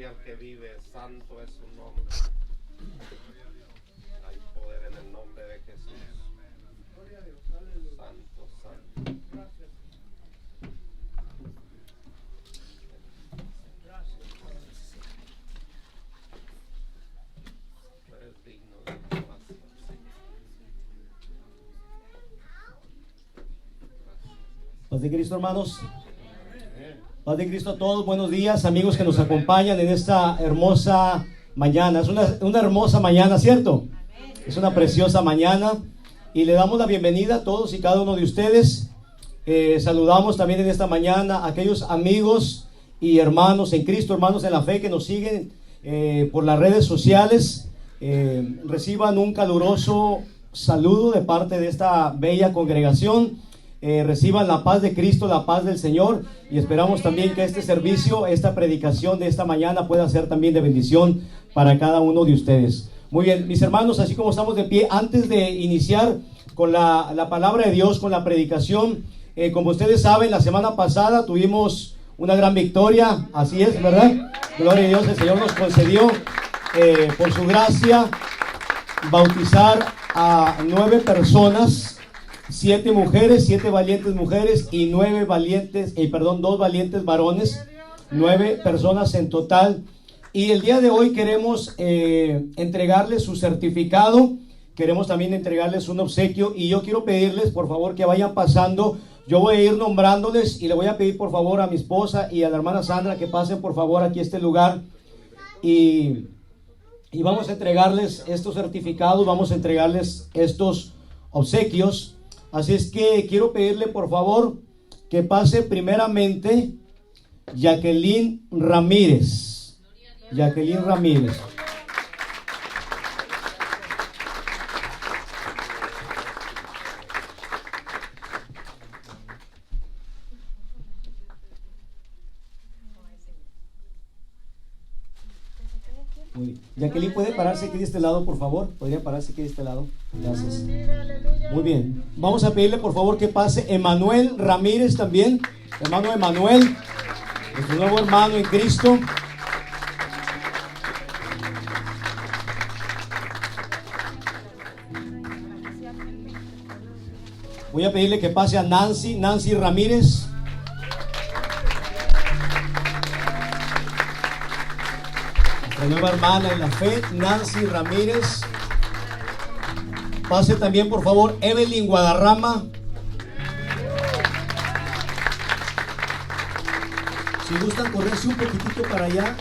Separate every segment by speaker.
Speaker 1: gloria al que vive, santo es su nombre. Hay poder en el nombre de Jesús. Santo, santo. Tú eres digno de alabanza.
Speaker 2: Paz de Cristo, hermanos. Paz de Cristo a todos. Buenos días, amigos que nos acompañan en esta hermosa mañana. Es una hermosa mañana, ¿cierto? Es una preciosa mañana y le damos la bienvenida a todos y cada uno de ustedes. Saludamos también en esta mañana a aquellos amigos y hermanos en Cristo, hermanos en la fe que nos siguen por las redes sociales. Reciban un caluroso saludo de parte de esta bella congregación. Reciban la paz de Cristo, la paz del Señor, y esperamos también que este servicio, esta predicación de esta mañana pueda ser también de bendición para cada uno de ustedes. Muy bien, mis hermanos, así como estamos de pie, antes de iniciar con la palabra de Dios, con la predicación, como ustedes saben, la semana pasada tuvimos una gran victoria, así es, ¿verdad? Gloria a Dios, el Señor nos concedió por su gracia bautizar a 9 personas, 7 mujeres, 7 valientes mujeres y 2 valientes varones, 9 personas en total. Y el día de hoy queremos entregarles su certificado, queremos también entregarles un obsequio, y yo quiero pedirles por favor que vayan pasando. Yo voy a ir nombrándoles y le voy a pedir por favor a mi esposa y a la hermana Sandra que pasen por favor aquí a este lugar y vamos a entregarles estos certificados, vamos a entregarles estos obsequios. Así es que quiero pedirle por favor que pase primeramente Jacqueline Ramírez. Jacqueline Ramírez. Muy bien. Jacqueline, ¿puede pararse aquí de este lado, por favor? ¿Podría pararse aquí de este lado? Gracias. Muy bien. Vamos a pedirle, por favor, que pase Emanuel Ramírez también. Hermano Emanuel, nuestro nuevo hermano en Cristo. Voy a pedirle que pase a Nancy Ramírez. La nueva hermana en la fe, Nancy Ramírez. Pase también por favor Evelyn Guadarrama. Si gustan correrse un poquitito para allá,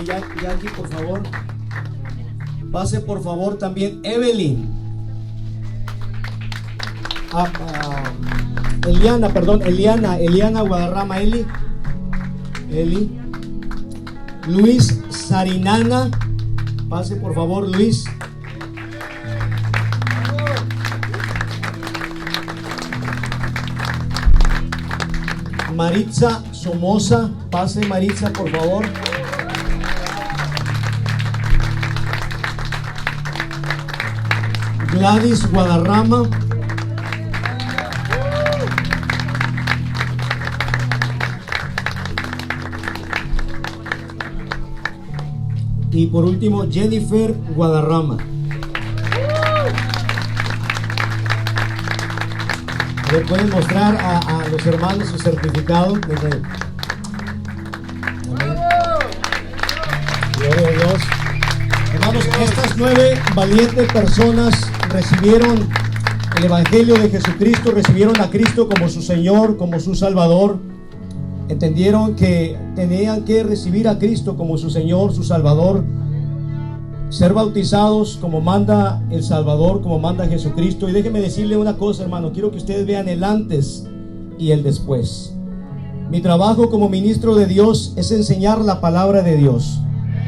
Speaker 2: ya aquí por favor. Pase por favor también Evelyn. Eliana Guadarrama, Eli. Luis Sarinana, pase por favor Luis. Maritza Somoza, pase Maritza por favor. Gladys Guadarrama. Y por último, Jennifer Guadarrama. ¿Le pueden mostrar a los hermanos su certificado? Gloria a Dios. Hermanos, estas 9 valientes personas recibieron el Evangelio de Jesucristo, recibieron a Cristo como su Señor, como su Salvador. Entendieron que tenían que recibir a Cristo como su Señor, su Salvador, ser bautizados como manda el Salvador, como manda Jesucristo. Y déjenme decirle una cosa, hermano, quiero que ustedes vean el antes y el después. Mi trabajo como ministro de Dios es enseñar la palabra de Dios.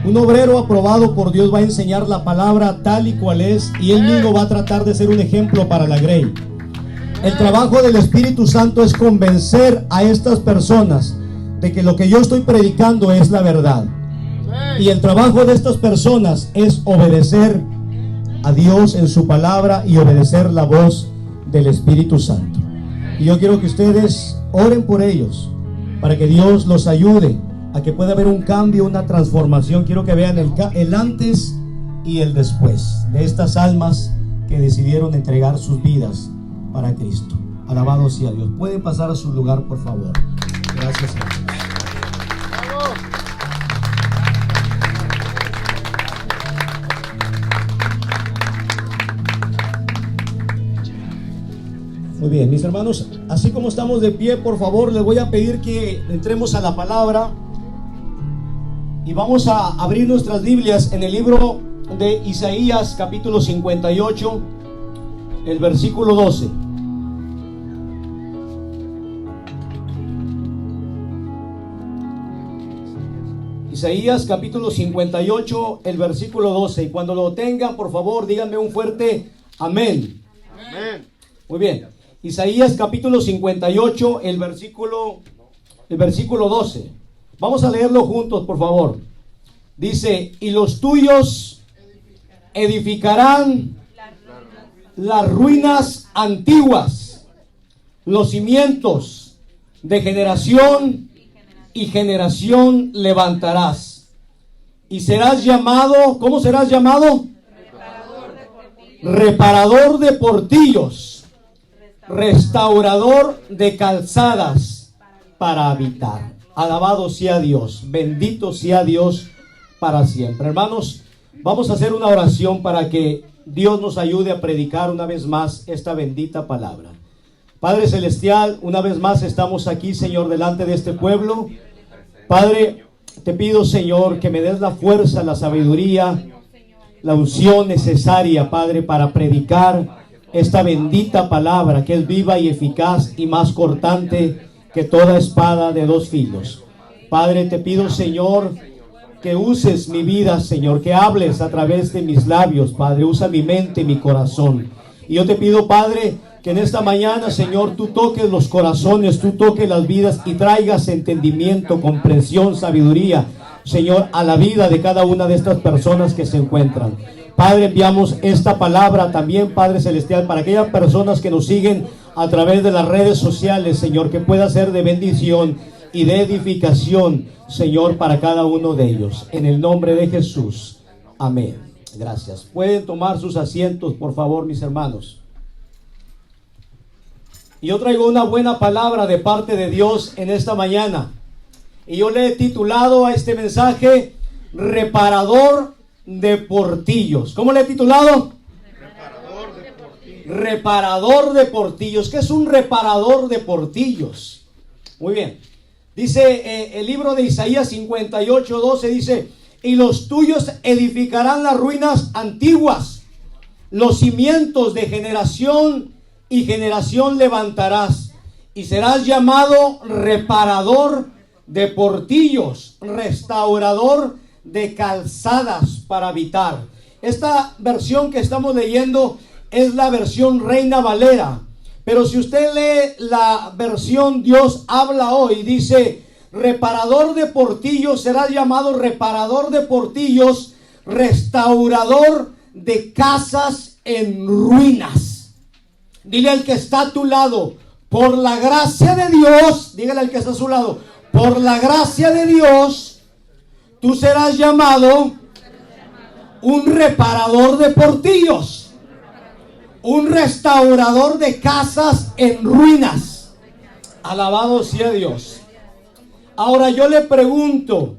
Speaker 2: Un obrero aprobado por Dios va a enseñar la palabra tal y cual es, y él mismo va a tratar de ser un ejemplo para la grey. El trabajo del Espíritu Santo es convencer a estas personas de que lo que yo estoy predicando es la verdad. Y el trabajo de estas personas es obedecer a Dios en su palabra y obedecer la voz del Espíritu Santo. Y yo quiero que ustedes oren por ellos, para que Dios los ayude a que pueda haber un cambio, una transformación. Quiero que vean el antes y el después de estas almas que decidieron entregar sus vidas para Cristo. Alabado sea Dios. Pueden pasar a su lugar, por favor. Gracias a Dios. Muy bien, mis hermanos, así como estamos de pie, por favor, les voy a pedir que entremos a la palabra y vamos a abrir nuestras Biblias en el libro de Isaías, capítulo 58, el versículo 12. Isaías, capítulo 58, el versículo 12. Y cuando lo tengan, por favor, díganme un fuerte amén.
Speaker 1: Amén.
Speaker 2: Muy bien. Isaías capítulo 58, el versículo 12. Vamos a leerlo juntos, por favor. Dice: y los tuyos edificarán las ruinas antiguas, los cimientos de generación y generación levantarás. Y serás llamado, ¿cómo serás llamado? Reparador de portillos, restaurador de calzadas para habitar. Alabado sea Dios, bendito sea Dios para siempre. Hermanos, vamos a hacer una oración para que Dios nos ayude a predicar una vez más esta bendita palabra. Padre Celestial, una vez más estamos aquí, Señor, delante de este pueblo. Padre, te pido, Señor, que me des la fuerza, la sabiduría, la unción necesaria, Padre, para predicar esta bendita palabra que es viva y eficaz y más cortante que toda espada de dos filos. Padre, te pido, Señor, que uses mi vida, Señor, que hables a través de mis labios, Padre. Usa mi mente y mi corazón. Y yo te pido, Padre, que en esta mañana, Señor, tú toques los corazones, tú toques las vidas y traigas entendimiento, comprensión, sabiduría, Señor, a la vida de cada una de estas personas que se encuentran. Padre, enviamos esta palabra también, Padre Celestial, para aquellas personas que nos siguen a través de las redes sociales, Señor, que pueda ser de bendición y de edificación, Señor, para cada uno de ellos. En el nombre de Jesús. Amén. Gracias. Pueden tomar sus asientos, por favor, mis hermanos. Y yo traigo una buena palabra de parte de Dios en esta mañana. Y yo le he titulado a este mensaje, Reparador de portillos. ¿Cómo le he titulado?
Speaker 1: Reparador de portillos.
Speaker 2: Reparador de portillos. ¿Qué es un reparador de portillos? Muy bien. Dice el libro de Isaías 58, 12, dice: y los tuyos edificarán las ruinas antiguas, los cimientos de generación y generación levantarás, y serás llamado reparador de portillos, restaurador de calzadas para habitar. Esta versión que estamos leyendo es la versión Reina Valera, pero si usted lee la versión Dios habla hoy, dice: reparador de portillos, será llamado reparador de portillos, restaurador de casas en ruinas. Dile al que está a tu lado: por la gracia de Dios, dígale al que está a su lado, por la gracia de Dios, tú serás llamado un reparador de portillos, un restaurador de casas en ruinas. Alabado sea Dios. Ahora yo le pregunto,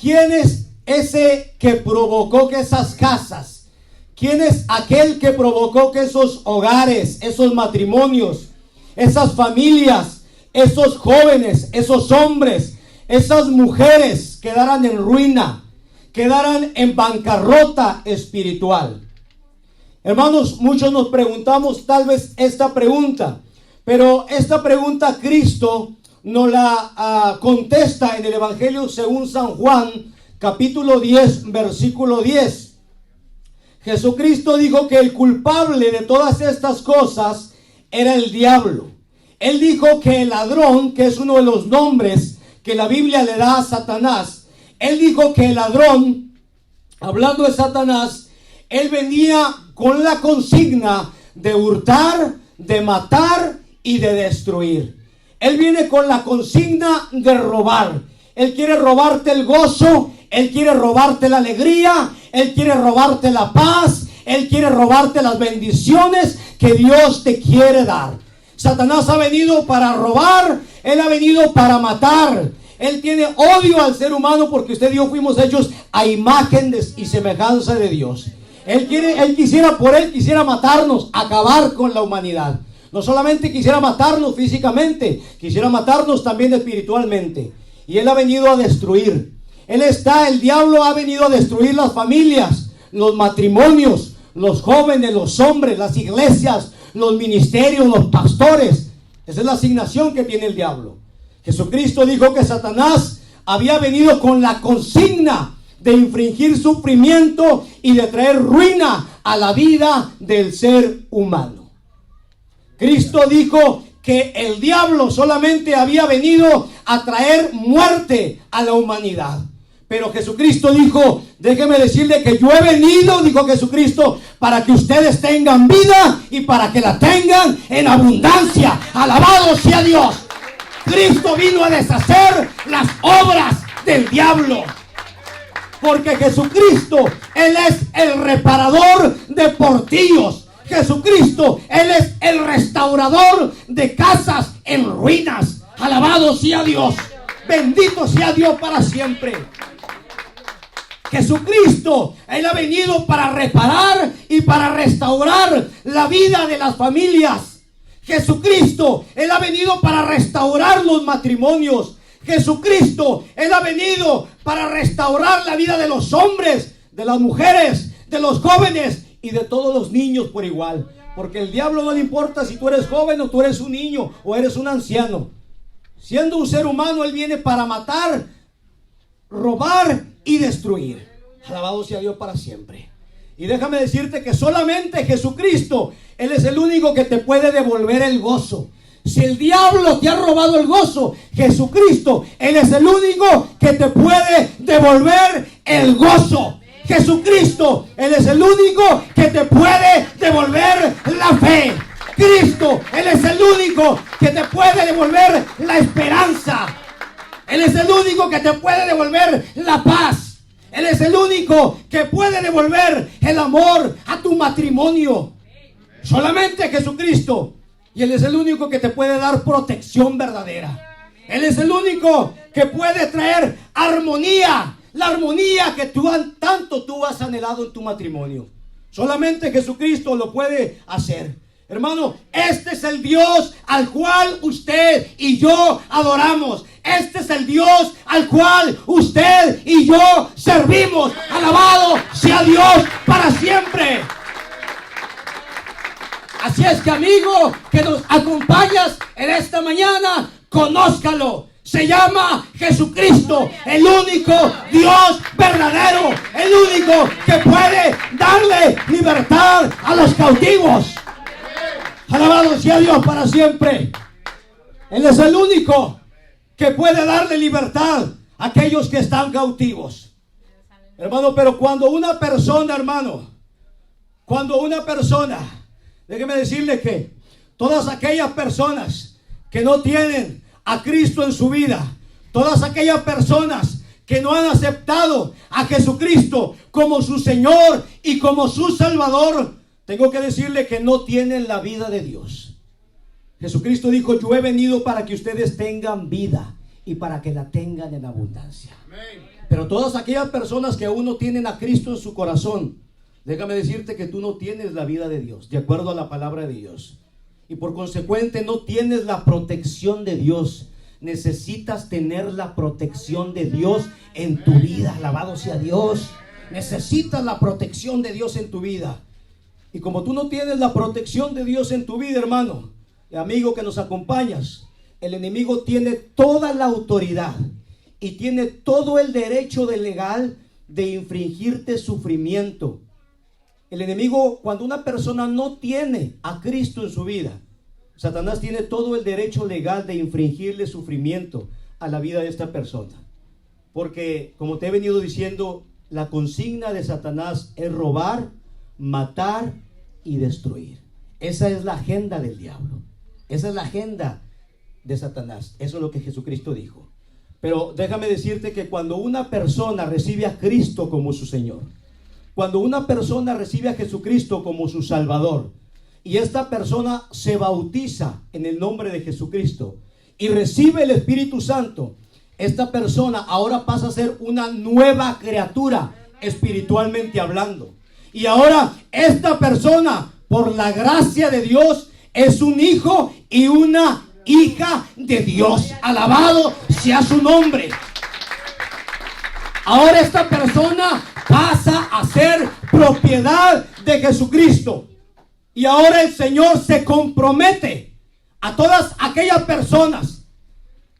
Speaker 2: ¿quién es ese que provocó que esas casas? ¿Quién es aquel que provocó que esos hogares, esos matrimonios, esas familias, esos jóvenes, esos hombres, esas mujeres quedaran en ruina, quedaran en bancarrota espiritual? Hermanos, muchos nos preguntamos tal vez esta pregunta, pero esta pregunta Cristo nos la contesta en el Evangelio según San Juan, capítulo 10, versículo 10. Jesucristo dijo que el culpable de todas estas cosas era el diablo. Él dijo que el ladrón, que es uno de los nombres que la Biblia le da a Satanás, él dijo que el ladrón, hablando de Satanás, él venía con la consigna de hurtar, de matar y de destruir. Él viene con la consigna de robar. Él quiere robarte el gozo, Él quiere robarte la alegría, Él quiere robarte la paz, Él quiere robarte las bendiciones que Dios te quiere dar. Satanás ha venido para robar, Él ha venido para matar. Él tiene odio al ser humano porque usted y yo fuimos hechos a imagen y semejanza de Dios. Él quisiera matarnos, acabar con la humanidad. No solamente quisiera matarnos físicamente, quisiera matarnos también espiritualmente. Y Él ha venido a destruir. El diablo ha venido a destruir las familias, los matrimonios, los jóvenes, los hombres, las iglesias, los ministerios, los pastores. Esa es la asignación que tiene el diablo. Jesucristo dijo que Satanás había venido con la consigna de infringir sufrimiento y de traer ruina a la vida del ser humano. Cristo dijo que el diablo solamente había venido a traer muerte a la humanidad. Pero Jesucristo dijo, déjeme decirle que yo he venido, dijo Jesucristo, para que ustedes tengan vida y para que la tengan en abundancia. Alabado sea Dios. Cristo vino a deshacer las obras del diablo. Porque Jesucristo, Él es el reparador de portillos. Jesucristo, Él es el restaurador de casas en ruinas. Alabado sea Dios. Bendito sea Dios para siempre. Jesucristo, Él ha venido para reparar y para restaurar la vida de las familias. Jesucristo, Él ha venido para restaurar los matrimonios. Jesucristo, Él ha venido para restaurar la vida de los hombres, de las mujeres, de los jóvenes y de todos los niños por igual. Porque el diablo no le importa si tú eres joven o tú eres un niño o eres un anciano. Siendo un ser humano, Él viene para matar, robar y destruir. Alabado sea Dios para siempre. Y déjame decirte que solamente Jesucristo, Él es el único que te puede devolver el gozo. Si el diablo te ha robado el gozo, Jesucristo, Él es el único que te puede devolver el gozo. Jesucristo, Él es el único que te puede devolver la fe. Cristo, Él es el único que te puede devolver la esperanza. Él es el único que te puede devolver la paz. Él es el único que puede devolver el amor a tu matrimonio. Solamente Jesucristo. Y Él es el único que te puede dar protección verdadera. Él es el único que puede traer armonía. La armonía que tanto tú has anhelado en tu matrimonio. Solamente Jesucristo lo puede hacer. Hermano, este es el Dios al cual usted y yo adoramos. Este es el Dios al cual usted y yo servimos. Alabado sea Dios para siempre. Así es que, amigo, que nos acompañas en esta mañana, conózcalo. Se llama Jesucristo, el único Dios verdadero, el único que puede darle libertad a los cautivos. Alabado sea Dios para siempre. Él es el único que puede darle libertad a aquellos que están cautivos. Hermano, pero cuando una persona, déjeme decirle que todas aquellas personas que no tienen a Cristo en su vida, todas aquellas personas que no han aceptado a Jesucristo como su Señor y como su Salvador, tengo que decirle que no tienen la vida de Dios. Jesucristo dijo, yo he venido para que ustedes tengan vida y para que la tengan en abundancia. Pero todas aquellas personas que aún no tienen a Cristo en su corazón, déjame decirte que tú no tienes la vida de Dios, de acuerdo a la palabra de Dios. Y por consecuente no tienes la protección de Dios. Necesitas tener la protección de Dios en tu vida. Alabado sea Dios. Necesitas la protección de Dios en tu vida. Y como tú no tienes la protección de Dios en tu vida, hermano, amigo que nos acompañas, el enemigo tiene toda la autoridad y tiene todo el derecho legal de infringirte sufrimiento. El enemigo, cuando una persona no tiene a Cristo en su vida, Satanás tiene todo el derecho legal de infringirle sufrimiento a la vida de esta persona. Porque, como te he venido diciendo, la consigna de Satanás es robar, matar y destruir. Esa es la agenda del diablo. Esa es la agenda de Satanás. Eso es lo que Jesucristo dijo. Pero déjame decirte que cuando una persona recibe a Cristo como su Señor, cuando una persona recibe a Jesucristo como su Salvador, y esta persona se bautiza en el nombre de Jesucristo y recibe el Espíritu Santo, esta persona ahora pasa a ser una nueva criatura espiritualmente hablando. Y ahora esta persona, por la gracia de Dios, es un hijo y una hija de Dios. Alabado sea su nombre. Ahora esta persona pasa a ser propiedad de Jesucristo. Y ahora el Señor se compromete a todas aquellas personas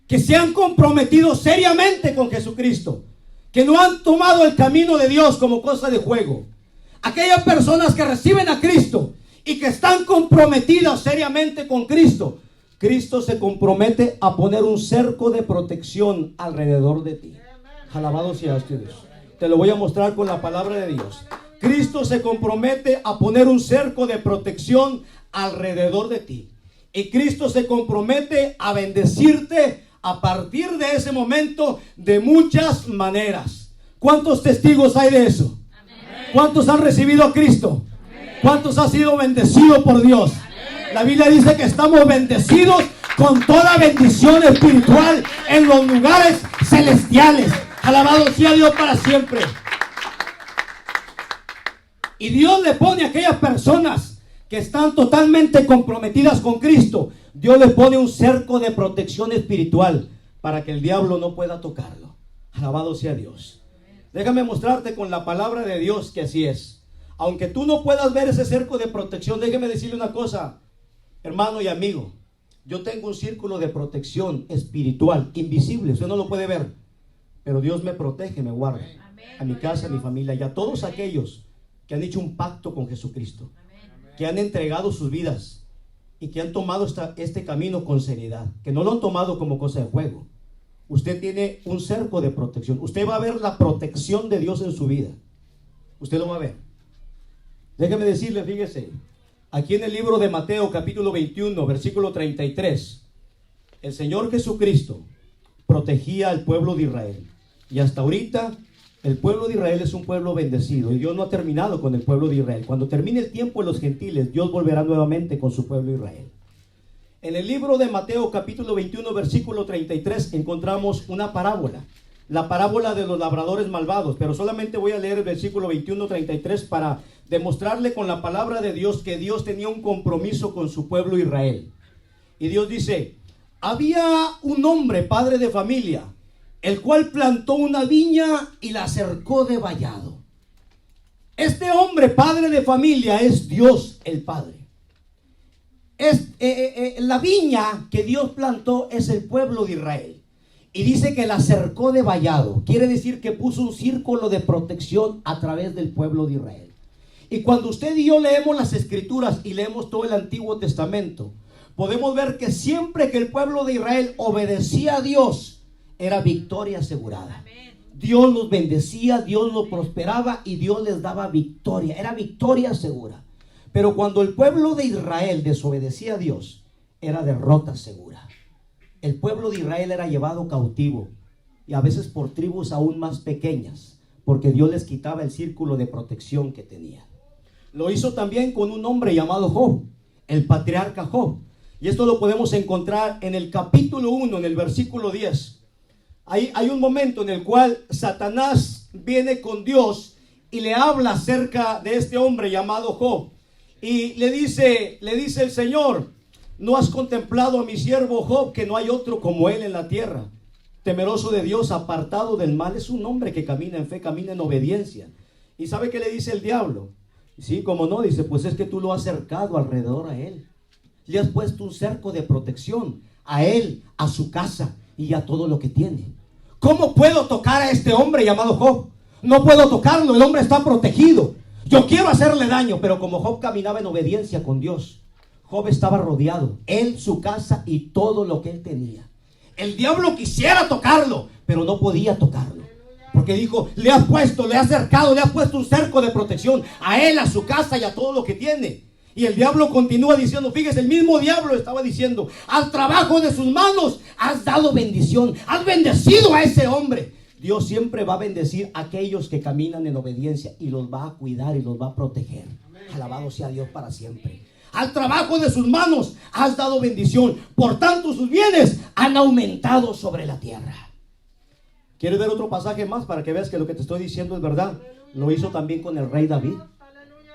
Speaker 2: que se han comprometido seriamente con Jesucristo, que no han tomado el camino de Dios como cosa de juego. Aquellas personas que reciben a Cristo y que están comprometidas seriamente con Cristo, Cristo se compromete a poner un cerco de protección alrededor de ti. Alabado sea Dios. Te lo voy a mostrar con la palabra de Dios. Cristo se compromete a poner un cerco de protección alrededor de ti. Y Cristo se compromete a bendecirte a partir de ese momento de muchas maneras. ¿Cuántos testigos hay de eso? ¿Cuántos han recibido a Cristo? ¿Cuántos han sido bendecidos por Dios? La Biblia dice que estamos bendecidos con toda bendición espiritual en los lugares celestiales. Alabado sea Dios para siempre. Y Dios le pone a aquellas personas que están totalmente comprometidas con Cristo, Dios le pone un cerco de protección espiritual para que el diablo no pueda tocarlo. Alabado sea Dios. Déjame mostrarte con la palabra de Dios que así es. Aunque tú no puedas ver ese cerco de protección, déjame decirle una cosa, hermano y amigo. Yo tengo un círculo de protección espiritual, invisible, usted no lo puede ver, pero Dios me protege, me guarda. A mi casa, a mi familia y a todos aquellos que han hecho un pacto con Jesucristo, que han entregado sus vidas y que han tomado este camino con seriedad, que no lo han tomado como cosa de juego. Usted tiene un cerco de protección. Usted va a ver la protección de Dios en su vida. Usted lo va a ver. Déjeme decirle, fíjese, aquí en el libro de Mateo capítulo 21, versículo 33, el Señor Jesucristo protegía al pueblo de Israel. Y hasta ahorita el pueblo de Israel es un pueblo bendecido y Dios no ha terminado con el pueblo de Israel. Cuando termine el tiempo de los gentiles, Dios volverá nuevamente con su pueblo Israel. En el libro de Mateo capítulo 21 versículo 33 encontramos una parábola, la parábola de los labradores malvados, pero solamente voy a leer el versículo 21-33 para demostrarle con la palabra de Dios que Dios tenía un compromiso con su pueblo Israel. Y Dios dice: había un hombre, padre de familia, el cual plantó una viña y la cercó de vallado. Este hombre, padre de familia, es Dios el Padre. La viña que Dios plantó es el pueblo de Israel. Y dice que la cercó de vallado. Quiere decir que puso un círculo de protección a través del pueblo de Israel. Y cuando usted y yo leemos las Escrituras y leemos todo el Antiguo Testamento, podemos ver que siempre que el pueblo de Israel obedecía a Dios, era victoria asegurada. Dios los bendecía, Dios los prosperaba y Dios les daba victoria. Era victoria segura. Pero cuando el pueblo de Israel desobedecía a Dios, era derrota segura. El pueblo de Israel era llevado cautivo, y a veces por tribus aún más pequeñas, porque Dios les quitaba el círculo de protección que tenían. Lo hizo también con un hombre llamado Job, el patriarca Job. Y esto lo podemos encontrar en el capítulo 1, en el versículo 10. Hay un momento en el cual Satanás viene con Dios y le habla acerca de este hombre llamado Job. Y le dice el Señor: ¿no has contemplado a mi siervo Job, que no hay otro como él en la tierra? Temeroso de Dios, apartado del mal. Es un hombre que camina en fe, camina en obediencia. ¿Y sabe qué le dice el diablo? Sí, como no, dice: pues es que tú lo has cercado alrededor a él. Le has puesto un cerco de protección a él, a su casa y a todo lo que tiene. ¿Cómo puedo tocar a este hombre llamado Job? No puedo tocarlo, el hombre está protegido. Yo quiero hacerle daño, pero como Job caminaba en obediencia con Dios, Job estaba rodeado, él, su casa y todo lo que él tenía. El diablo quisiera tocarlo, pero no podía tocarlo, porque dijo: le has puesto, le has cercado, le has puesto un cerco de protección a él, a su casa y a todo lo que tiene. Y el diablo continúa diciendo, fíjese, el mismo diablo estaba diciendo, al trabajo de sus manos has dado bendición, has bendecido a ese hombre. Dios siempre va a bendecir a aquellos que caminan en obediencia y los va a cuidar y los va a proteger. Alabado sea Dios para siempre. Al trabajo de sus manos has dado bendición, por tanto sus bienes han aumentado sobre la tierra. ¿Quieres ver otro pasaje más para que veas que lo que te estoy diciendo es verdad? Lo hizo también con el rey David,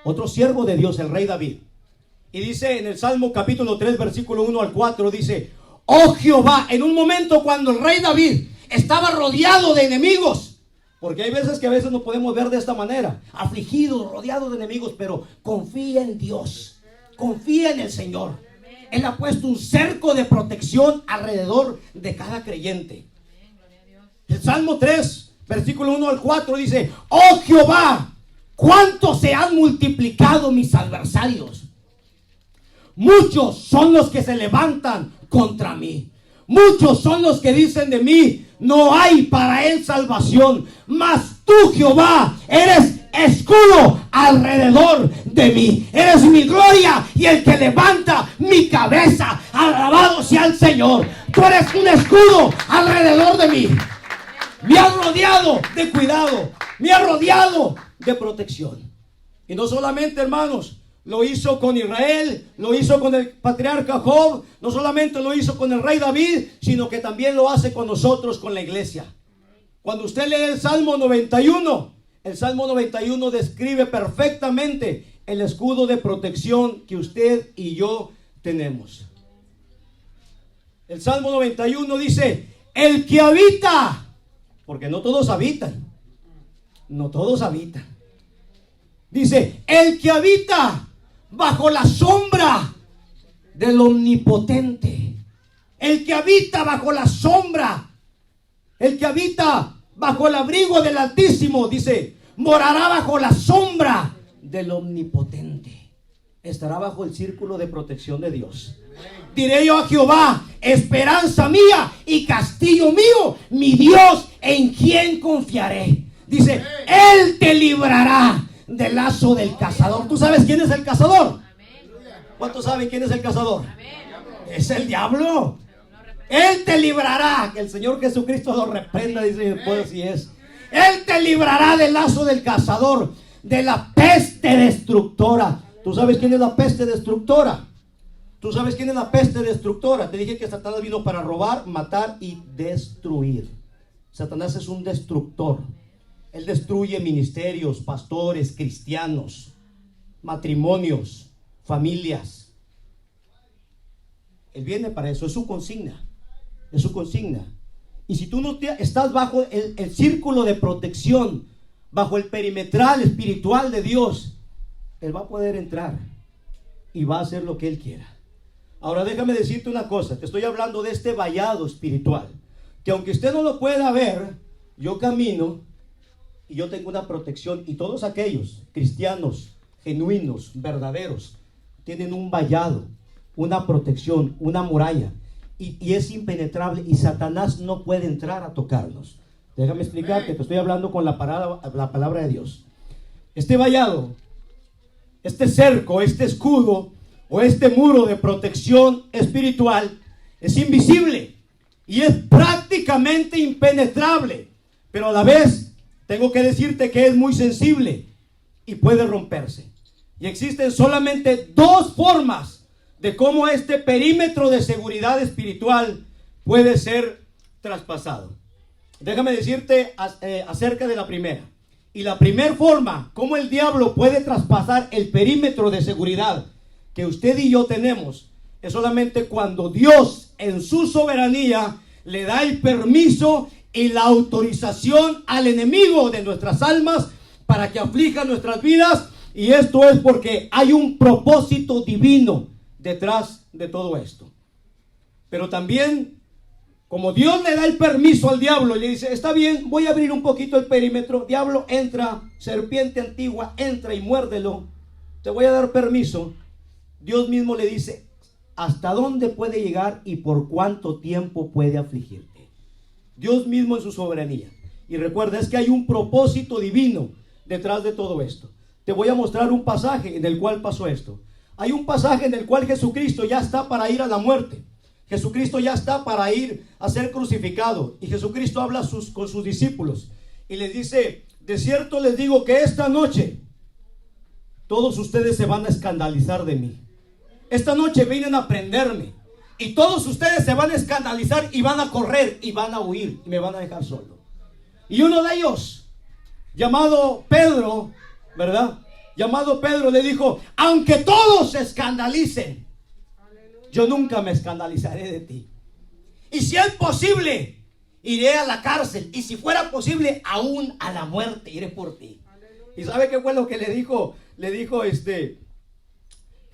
Speaker 2: otro siervo de Dios, el rey David. Y dice en el Salmo capítulo 3 versículo 1 al 4, dice, oh Jehová, en un momento cuando el rey David estaba rodeado de enemigos, porque hay veces que a veces nos podemos ver de esta manera, afligidos, rodeados de enemigos, pero confía en Dios, confía en el Señor. Él ha puesto un cerco de protección alrededor de cada creyente. El Salmo 3 versículo 1 al 4 dice, oh Jehová, cuánto se han multiplicado mis adversarios. Muchos son los que se levantan contra mí. Muchos son los que dicen de mí, no hay para él salvación. Mas tú, Jehová, eres escudo alrededor de mí. Eres mi gloria y el que levanta mi cabeza. Alabado sea el Señor. Tú eres un escudo alrededor de mí. Me has rodeado de cuidado. Me has rodeado de protección. Y no solamente, hermanos, lo hizo con Israel, lo hizo con el patriarca Job, no solamente lo hizo con el rey David, sino que también lo hace con nosotros, con la iglesia. Cuando usted lee el Salmo 91, el Salmo 91 describe perfectamente el escudo de protección que usted y yo tenemos. El Salmo 91 dice, el que habita, porque no todos habitan, no todos habitan. Dice, el que habita bajo la sombra del Omnipotente, el que habita bajo la sombra, el que habita bajo el abrigo del Altísimo, dice, morará bajo la sombra del Omnipotente. Estará bajo el círculo de protección de Dios. Diré yo a Jehová, esperanza mía y castillo mío, mi Dios en quien confiaré. Dice, Él te librará del lazo del cazador. ¿Tú sabes quién es el cazador? ¿Cuántos saben quién es el cazador? Es el diablo. Él te librará. Que el Señor Jesucristo lo reprenda, dice después si es. Él te librará del lazo del cazador, de la peste destructora. ¿Tú sabes quién es la peste destructora? ¿Tú sabes quién es la peste destructora? Te dije que Satanás vino para robar, matar y destruir. Satanás es un destructor. Él destruye ministerios, pastores, cristianos, matrimonios, familias. Él viene para eso, es su consigna. Es su consigna. Y si tú no estás bajo el círculo de protección, bajo el perimetral espiritual de Dios, Él va a poder entrar y va a hacer lo que Él quiera. Ahora déjame decirte una cosa, te estoy hablando de este vallado espiritual, que aunque usted no lo pueda ver, yo camino y yo tengo una protección, y todos aquellos cristianos genuinos, verdaderos, tienen un vallado, una protección, una muralla, y es impenetrable, y Satanás no puede entrar a tocarnos. Déjame explicarte, te estoy hablando con la palabra de Dios. Este vallado, este cerco, este escudo o este muro de protección espiritual es invisible y es prácticamente impenetrable, pero a la vez tengo que decirte que es muy sensible y puede romperse. Y existen solamente dos formas de cómo este perímetro de seguridad espiritual puede ser traspasado. Déjame decirte acerca de la primera. Y la primera forma, cómo el diablo puede traspasar el perímetro de seguridad que usted y yo tenemos, es solamente cuando Dios en su soberanía le da el permiso y la autorización al enemigo de nuestras almas para que aflija nuestras vidas. Y esto es porque hay un propósito divino detrás de todo esto. Pero también, como Dios le da el permiso al diablo y le dice, está bien, voy a abrir un poquito el perímetro, diablo, entra, serpiente antigua, entra y muérdelo, te voy a dar permiso. Dios mismo le dice hasta dónde puede llegar y por cuánto tiempo puede afligirte. Dios mismo en su soberanía. Y recuerda, es que hay un propósito divino detrás de todo esto. Te voy a mostrar un pasaje en el cual pasó esto. Hay un pasaje en el cual Jesucristo ya está para ir a la muerte. Jesucristo ya está para ir a ser crucificado. Y Jesucristo habla con sus discípulos y les dice: de cierto les digo que esta noche todos ustedes se van a escandalizar de mí. Esta noche vienen a prenderme y todos ustedes se van a escandalizar y van a correr y van a huir y me van a dejar solo. Y uno de ellos, llamado Pedro, ¿verdad? Llamado Pedro, le dijo: aunque todos se escandalicen, yo nunca me escandalizaré de ti. Y si es posible, iré a la cárcel. Y si fuera posible, aún a la muerte iré por ti. ¿Y sabe qué fue lo que le dijo?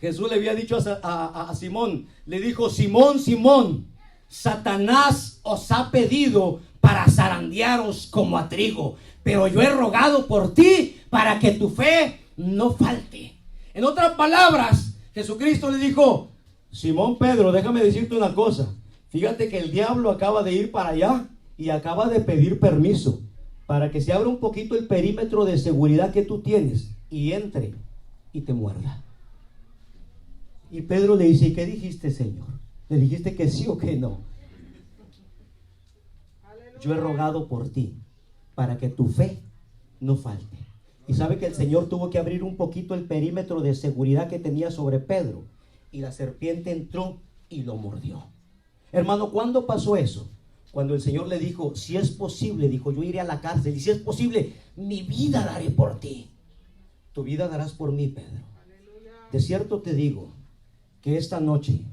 Speaker 2: Jesús le había dicho a Simón. Le dijo: Simón, Simón, Satanás os ha pedido para zarandearos como a trigo, pero yo he rogado por ti para que tu fe no falte. En otras palabras, Jesucristo le dijo: Simón Pedro, déjame decirte una cosa. Fíjate que el diablo acaba de ir para allá y acaba de pedir permiso para que se abra un poquito el perímetro de seguridad que tú tienes y entre y te muerda. Y Pedro le dice: ¿y qué dijiste, Señor? ¿Le dijiste que sí o que no? Yo he rogado por ti para que tu fe no falte. Y sabe que el Señor tuvo que abrir un poquito el perímetro de seguridad que tenía sobre Pedro. Y la serpiente entró y lo mordió. Hermano, ¿cuándo pasó eso? Cuando el Señor le dijo: si es posible, dijo, yo iré a la cárcel. Y si es posible, mi vida daré por ti. Tu vida darás por mí, Pedro. De cierto te digo que esta noche,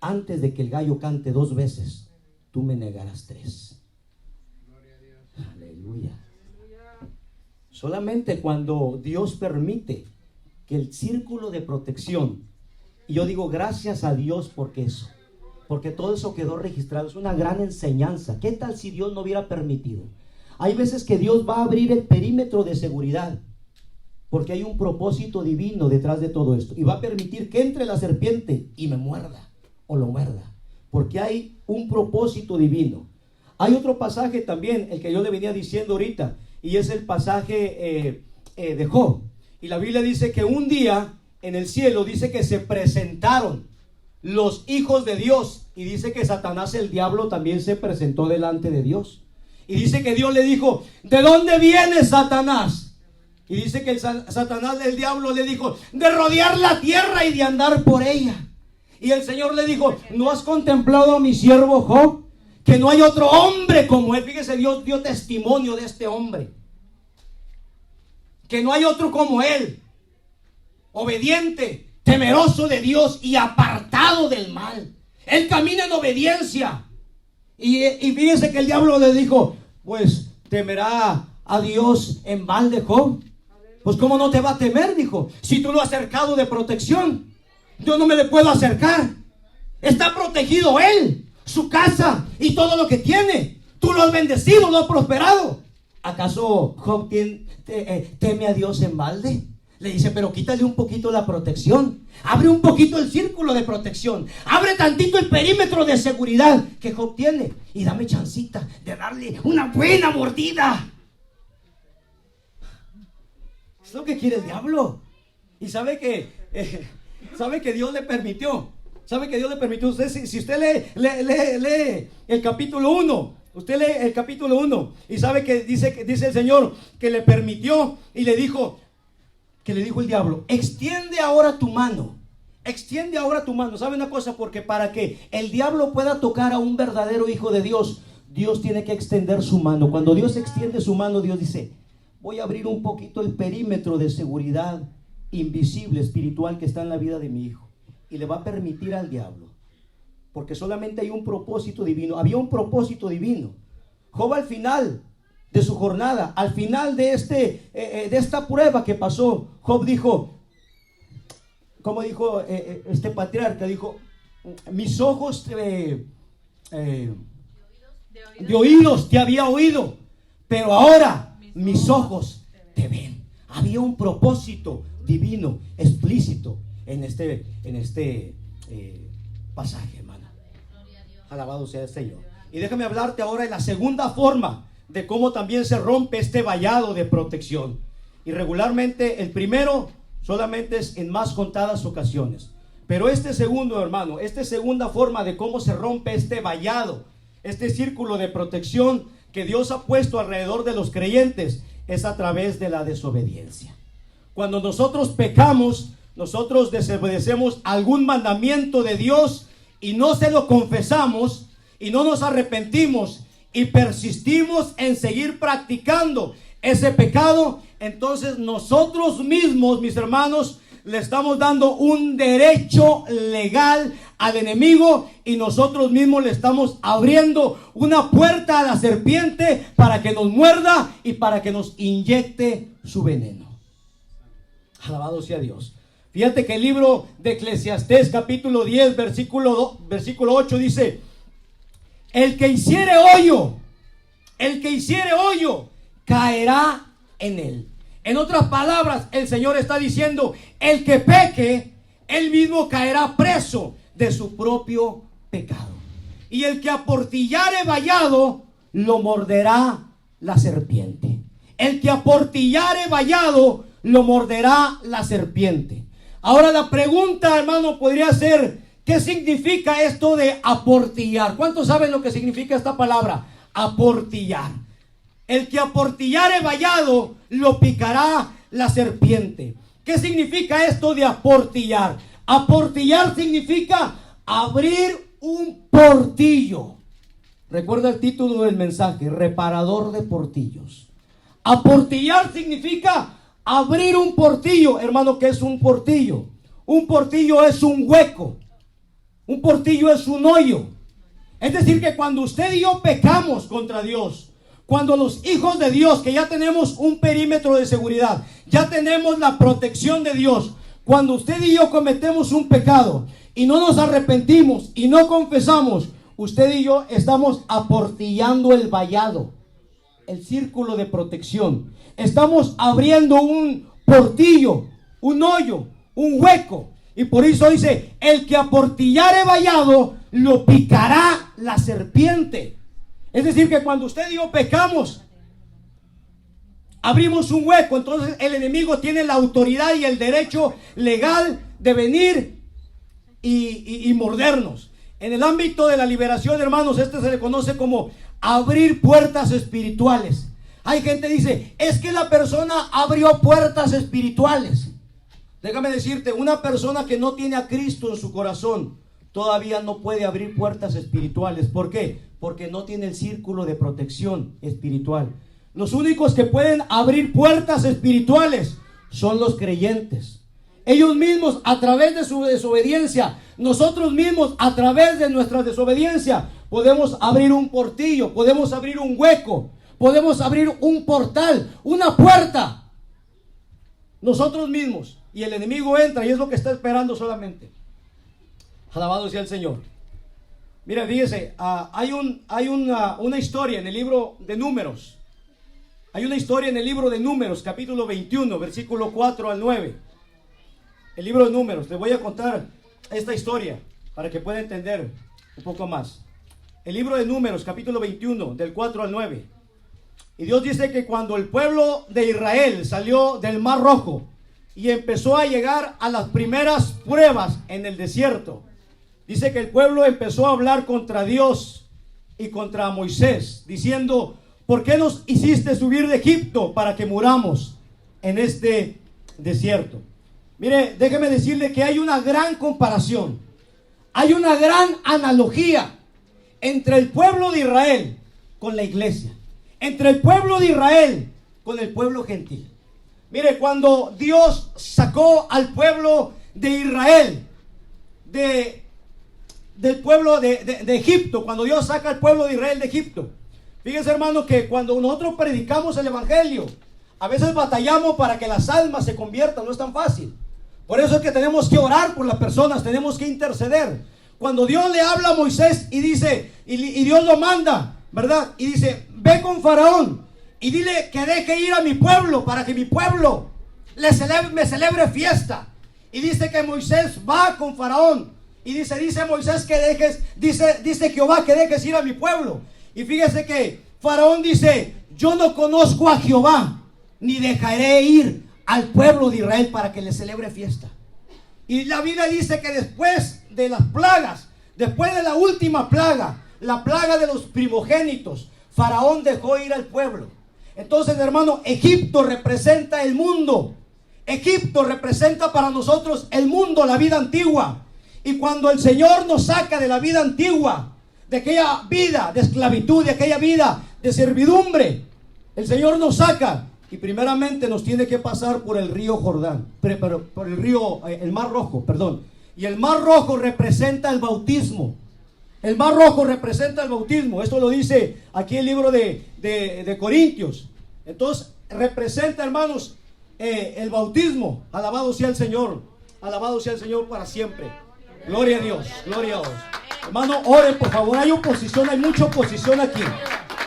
Speaker 2: antes de que el gallo cante 2 veces, tú me negarás 3. Aleluya. Solamente cuando Dios permite que el círculo de protección, y yo digo gracias a Dios porque todo eso quedó registrado, es una gran enseñanza. ¿Qué tal si Dios no hubiera permitido? Hay veces que Dios va a abrir el perímetro de seguridad porque hay un propósito divino detrás de todo esto, y va a permitir que entre la serpiente y me muerda o lo muerda, porque hay un propósito divino. Hay otro pasaje también, el que yo le venía diciendo ahorita, y es el pasaje de Job. Y la Biblia dice que un día en el cielo dice que se presentaron los hijos de Dios, y dice que Satanás, el diablo, también se presentó delante de Dios. Y dice que Dios le dijo: ¿de dónde vienes, Satanás? Y dice que el Satanás, el diablo, le dijo: de rodear la tierra y de andar por ella. Y el Señor le dijo: ¿no has contemplado a mi siervo Job? Que no hay otro hombre como él. Fíjese, Dios dio testimonio de este hombre. Que no hay otro como él. Obediente, temeroso de Dios y apartado del mal. Él camina en obediencia. Y fíjense que el diablo le dijo: pues temerá a Dios en balde Job. Pues cómo no te va a temer, dijo, si tú lo has cercado de protección. Yo no me le puedo acercar. Está protegido él, su casa y todo lo que tiene. Tú lo has bendecido, lo has prosperado. ¿Acaso Job teme a Dios en balde? Le dice: pero quítale un poquito la protección. Abre un poquito el círculo de protección. Abre tantito el perímetro de seguridad que Job tiene. Y dame chancita de darle una buena mordida. Es lo que quiere el diablo. Y sabe que Dios le permitió. Sabe que Dios le permitió. Usted, si usted lee el capítulo 1. Usted lee el capítulo 1. Y sabe que dice el Señor que le permitió. Y le dijo el diablo: extiende ahora tu mano. Extiende ahora tu mano. ¿Sabe una cosa? Porque para que el diablo pueda tocar a un verdadero hijo de Dios, Dios tiene que extender su mano. Cuando Dios extiende su mano, Dios dice: voy a abrir un poquito el perímetro de seguridad invisible, espiritual, que está en la vida de mi hijo. Y le va a permitir al diablo, porque solamente hay un propósito divino. Había un propósito divino. Job, al final de su jornada, al final de esta prueba que pasó, Job dijo, como dijo este patriarca, dijo: mis ojos de oídos te había oído, pero ahora mis ojos te ven. Había un propósito divino explícito en este pasaje, hermano. Alabado sea el Señor. Y déjame hablarte ahora de la segunda forma de cómo también se rompe este vallado de protección. Y regularmente el primero solamente es en más contadas ocasiones. Pero este segundo, hermano, esta segunda forma de cómo se rompe este vallado, este círculo de protección que Dios ha puesto alrededor de los creyentes, es a través de la desobediencia. Cuando nosotros pecamos, nosotros desobedecemos algún mandamiento de Dios y no se lo confesamos y no nos arrepentimos y persistimos en seguir practicando ese pecado, entonces nosotros mismos, mis hermanos, le estamos dando un derecho legal al enemigo y nosotros mismos le estamos abriendo una puerta a la serpiente para que nos muerda y para que nos inyecte su veneno. Alabado sea Dios. Fíjate que el libro de Eclesiastés capítulo 10 versículo 8 dice: el que hiciere hoyo caerá en él. En otras palabras, el Señor está diciendo: el que peque, él mismo caerá preso de su propio pecado. Y el que aportillare vallado, lo morderá la serpiente. El que aportillare vallado, lo morderá la serpiente. Ahora la pregunta, hermano, podría ser: ¿qué significa esto de aportillar? ¿Cuántos saben lo que significa esta palabra? Aportillar. El que aportillare vallado, lo picará la serpiente. ¿Qué significa esto de aportillar? Aportillar significa abrir un portillo. Recuerda el título del mensaje: reparador de portillos. Aportillar significa abrir un portillo. Hermano, ¿qué es un portillo? Un portillo es un hueco. Un portillo es un hoyo. Es decir, que cuando usted y yo pecamos contra Dios, cuando los hijos de Dios, que ya tenemos un perímetro de seguridad, ya tenemos la protección de Dios, cuando usted y yo cometemos un pecado y no nos arrepentimos y no confesamos, usted y yo estamos aportillando el vallado, el círculo de protección. Estamos abriendo un portillo, un hoyo, un hueco. Y por eso dice: el que aportillare vallado, lo picará la serpiente. Es decir, que cuando usted y yo pecamos, abrimos un hueco, entonces el enemigo tiene la autoridad y el derecho legal de venir y mordernos. En el ámbito de la liberación, hermanos, se le conoce como abrir puertas espirituales. Hay gente que dice: es que la persona abrió puertas espirituales. Déjame decirte, una persona que no tiene a Cristo en su corazón todavía no puede abrir puertas espirituales. ¿Por qué? Porque no tiene el círculo de protección espiritual. Los únicos que pueden abrir puertas espirituales son los creyentes. Ellos mismos, a través de su desobediencia, nosotros mismos, a través de nuestra desobediencia, podemos abrir un portillo, podemos abrir un hueco, podemos abrir un portal, una puerta. Nosotros mismos. Y el enemigo entra y es lo que está esperando solamente. Alabado sea el Señor. Mira, fíjese, hay una historia en el libro de Números. Hay una historia en el libro de Números, capítulo 21, versículo 4 al 9. El libro de Números. Les voy a contar esta historia para que pueda entender un poco más. El libro de Números, capítulo 21, del 4 al 9. Y Dios dice que cuando el pueblo de Israel salió del Mar Rojo y empezó a llegar a las primeras pruebas en el desierto, dice que el pueblo empezó a hablar contra Dios y contra Moisés, diciendo: ¿por qué nos hiciste subir de Egipto para que muramos en este desierto? Mire, déjeme decirle que hay una gran comparación, hay una gran analogía entre el pueblo de Israel con la iglesia, entre el pueblo de Israel con el pueblo gentil. Mire, cuando Dios sacó al pueblo de Israel del pueblo de Egipto, cuando Dios saca al pueblo de Israel de Egipto, fíjense, hermano, que cuando nosotros predicamos el evangelio, a veces batallamos para que las almas se conviertan. No es tan fácil. Por eso es que tenemos que orar por las personas, tenemos que interceder. Cuando Dios le habla a Moisés y dice, y Dios lo manda, ¿verdad? Y dice: ve con Faraón y dile que deje ir a mi pueblo para que mi pueblo me celebre fiesta. Y dice que Moisés va con Faraón y dice Moisés que dice Jehová que dejes ir a mi pueblo. Y fíjese que Faraón dice: yo no conozco a Jehová, ni dejaré ir al pueblo de Israel para que le celebre fiesta. Y la Biblia dice que después de las plagas, después de la última plaga, la plaga de los primogénitos, Faraón dejó ir al pueblo. Entonces, hermano, Egipto representa el mundo. Egipto representa para nosotros el mundo, la vida antigua. Y cuando el Señor nos saca de la vida antigua, de aquella vida de esclavitud, de aquella vida de servidumbre, el Señor nos saca y primeramente nos tiene que pasar por el río Jordán, por el río, el Mar Rojo, perdón. Y el Mar Rojo representa el bautismo. El Mar Rojo representa el bautismo. Esto lo dice aquí el libro de Corintios. Entonces representa, hermanos, el bautismo. Alabado sea el Señor. Alabado sea el Señor para siempre. Gloria a Dios. Gloria a Dios. Hermano, oren por favor. Hay oposición, hay mucha oposición aquí.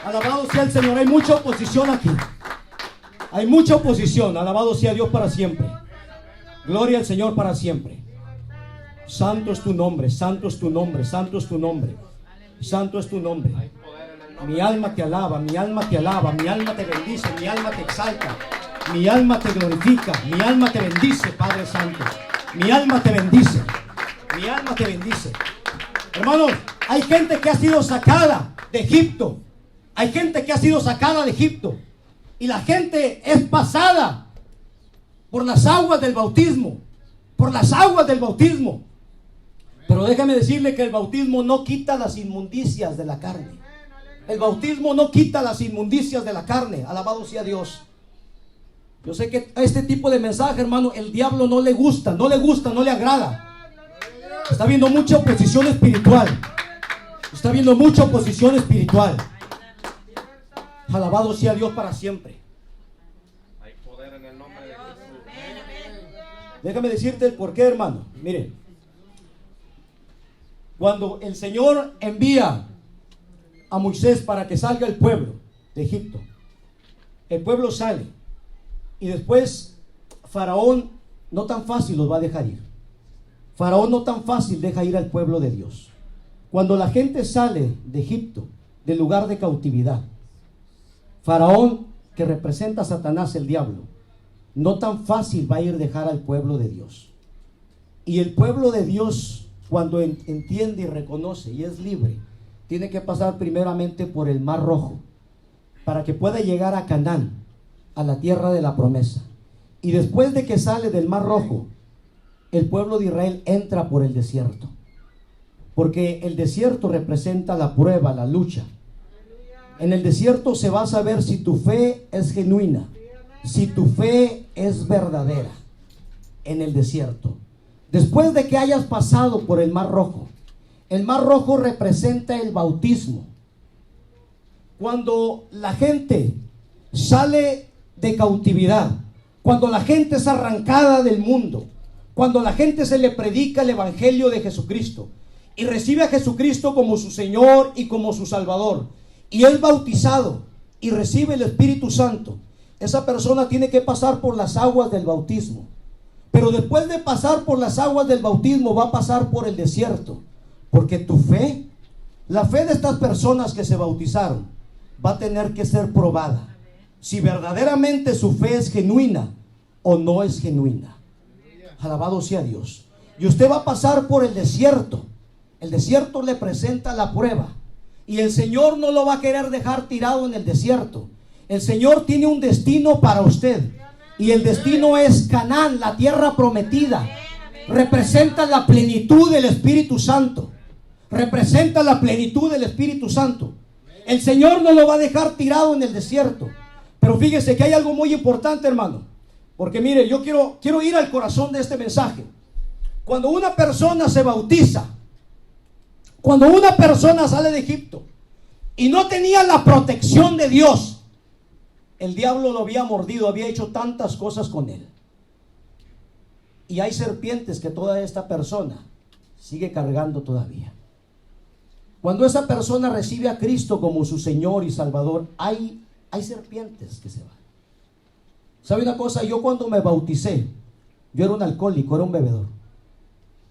Speaker 2: Alabado sea el Señor. Hay mucha oposición aquí. Hay mucha oposición. Alabado sea Dios para siempre. Gloria al Señor para siempre. Santo es tu nombre, santo es tu nombre, santo es tu nombre, santo es tu nombre. Mi alma te alaba, mi alma te alaba, mi alma te bendice, mi alma te exalta, mi alma te glorifica, mi alma te bendice, Padre Santo. Mi alma te bendice, mi alma te bendice. Hermanos, hay gente que ha sido sacada de Egipto. Hay gente que ha sido sacada de Egipto. Y la gente es pasada por las aguas del bautismo. Por las aguas del bautismo. Pero déjame decirle que el bautismo no quita las inmundicias de la carne. El bautismo no quita las inmundicias de la carne. Alabado sea Dios. Yo sé que a este tipo de mensaje, hermano, el diablo no le gusta, no le agrada. Está viendo mucha oposición espiritual. Está viendo mucha oposición espiritual. Alabado sea Dios para siempre.
Speaker 1: Hay poder en el nombre de Jesús.
Speaker 2: Déjame decirte el por qué, hermano. Mire, cuando el Señor envía a Moisés para que salga el pueblo de Egipto, el pueblo sale y después Faraón no tan fácil los va a dejar ir. Faraón no tan fácil deja ir al pueblo de Dios. Cuando la gente sale de Egipto, del lugar de cautividad, Faraón, que representa a Satanás, el diablo, no tan fácil va a ir a dejar al pueblo de Dios. Y el pueblo de Dios, cuando entiende y reconoce y es libre, tiene que pasar primeramente por el Mar Rojo para que pueda llegar a Canaán, a la tierra de la promesa. Y después de que sale del Mar Rojo, el pueblo de Israel entra por el desierto, porque el desierto representa la prueba, la lucha. En el desierto se va a saber si tu fe es genuina, si tu fe es verdadera. En el desierto, después de que hayas pasado por el Mar Rojo representa el bautismo. Cuando la gente sale de cautividad, cuando la gente es arrancada del mundo, cuando la gente se le predica el evangelio de Jesucristo y recibe a Jesucristo como su Señor y como su Salvador, y es bautizado y recibe el Espíritu Santo, esa persona tiene que pasar por las aguas del bautismo. Pero después de pasar por las aguas del bautismo va a pasar por el desierto, porque tu fe, la fe de estas personas que se bautizaron, va a tener que ser probada, si verdaderamente su fe es genuina o no es genuina. Alabado sea Dios. Y usted va a pasar por el desierto. El desierto le presenta la prueba, y el Señor no lo va a querer dejar tirado en el desierto. El Señor tiene un destino para usted, y el destino es Canaán, la tierra prometida. Representa la plenitud del Espíritu Santo. Representa la plenitud del Espíritu Santo. El Señor no lo va a dejar tirado en el desierto. Pero fíjese que hay algo muy importante, hermano, porque mire, yo quiero ir al corazón de este mensaje. Cuando una persona se bautiza, cuando una persona sale de Egipto y no tenía la protección de Dios, el diablo lo había mordido, había hecho tantas cosas con él. Y hay serpientes que toda esta persona sigue cargando todavía. Cuando esa persona recibe a Cristo como su Señor y Salvador, hay serpientes que se van. ¿Sabe una cosa? Yo cuando me bauticé, yo era un alcohólico, era un bebedor.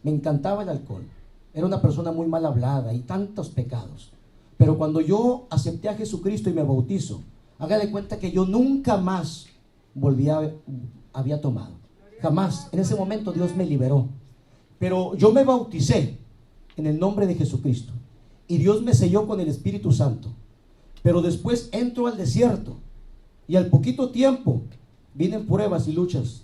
Speaker 2: Me encantaba el alcohol. Era una persona muy mal hablada y tantos pecados. Pero cuando yo acepté a Jesucristo y me bautizo, haga de cuenta que yo nunca más volví había tomado. Jamás. En ese momento Dios me liberó. Pero yo me bauticé en el nombre de Jesucristo. Y Dios me selló con el Espíritu Santo. Pero después entro al desierto. Y al poquito tiempo vienen pruebas y luchas.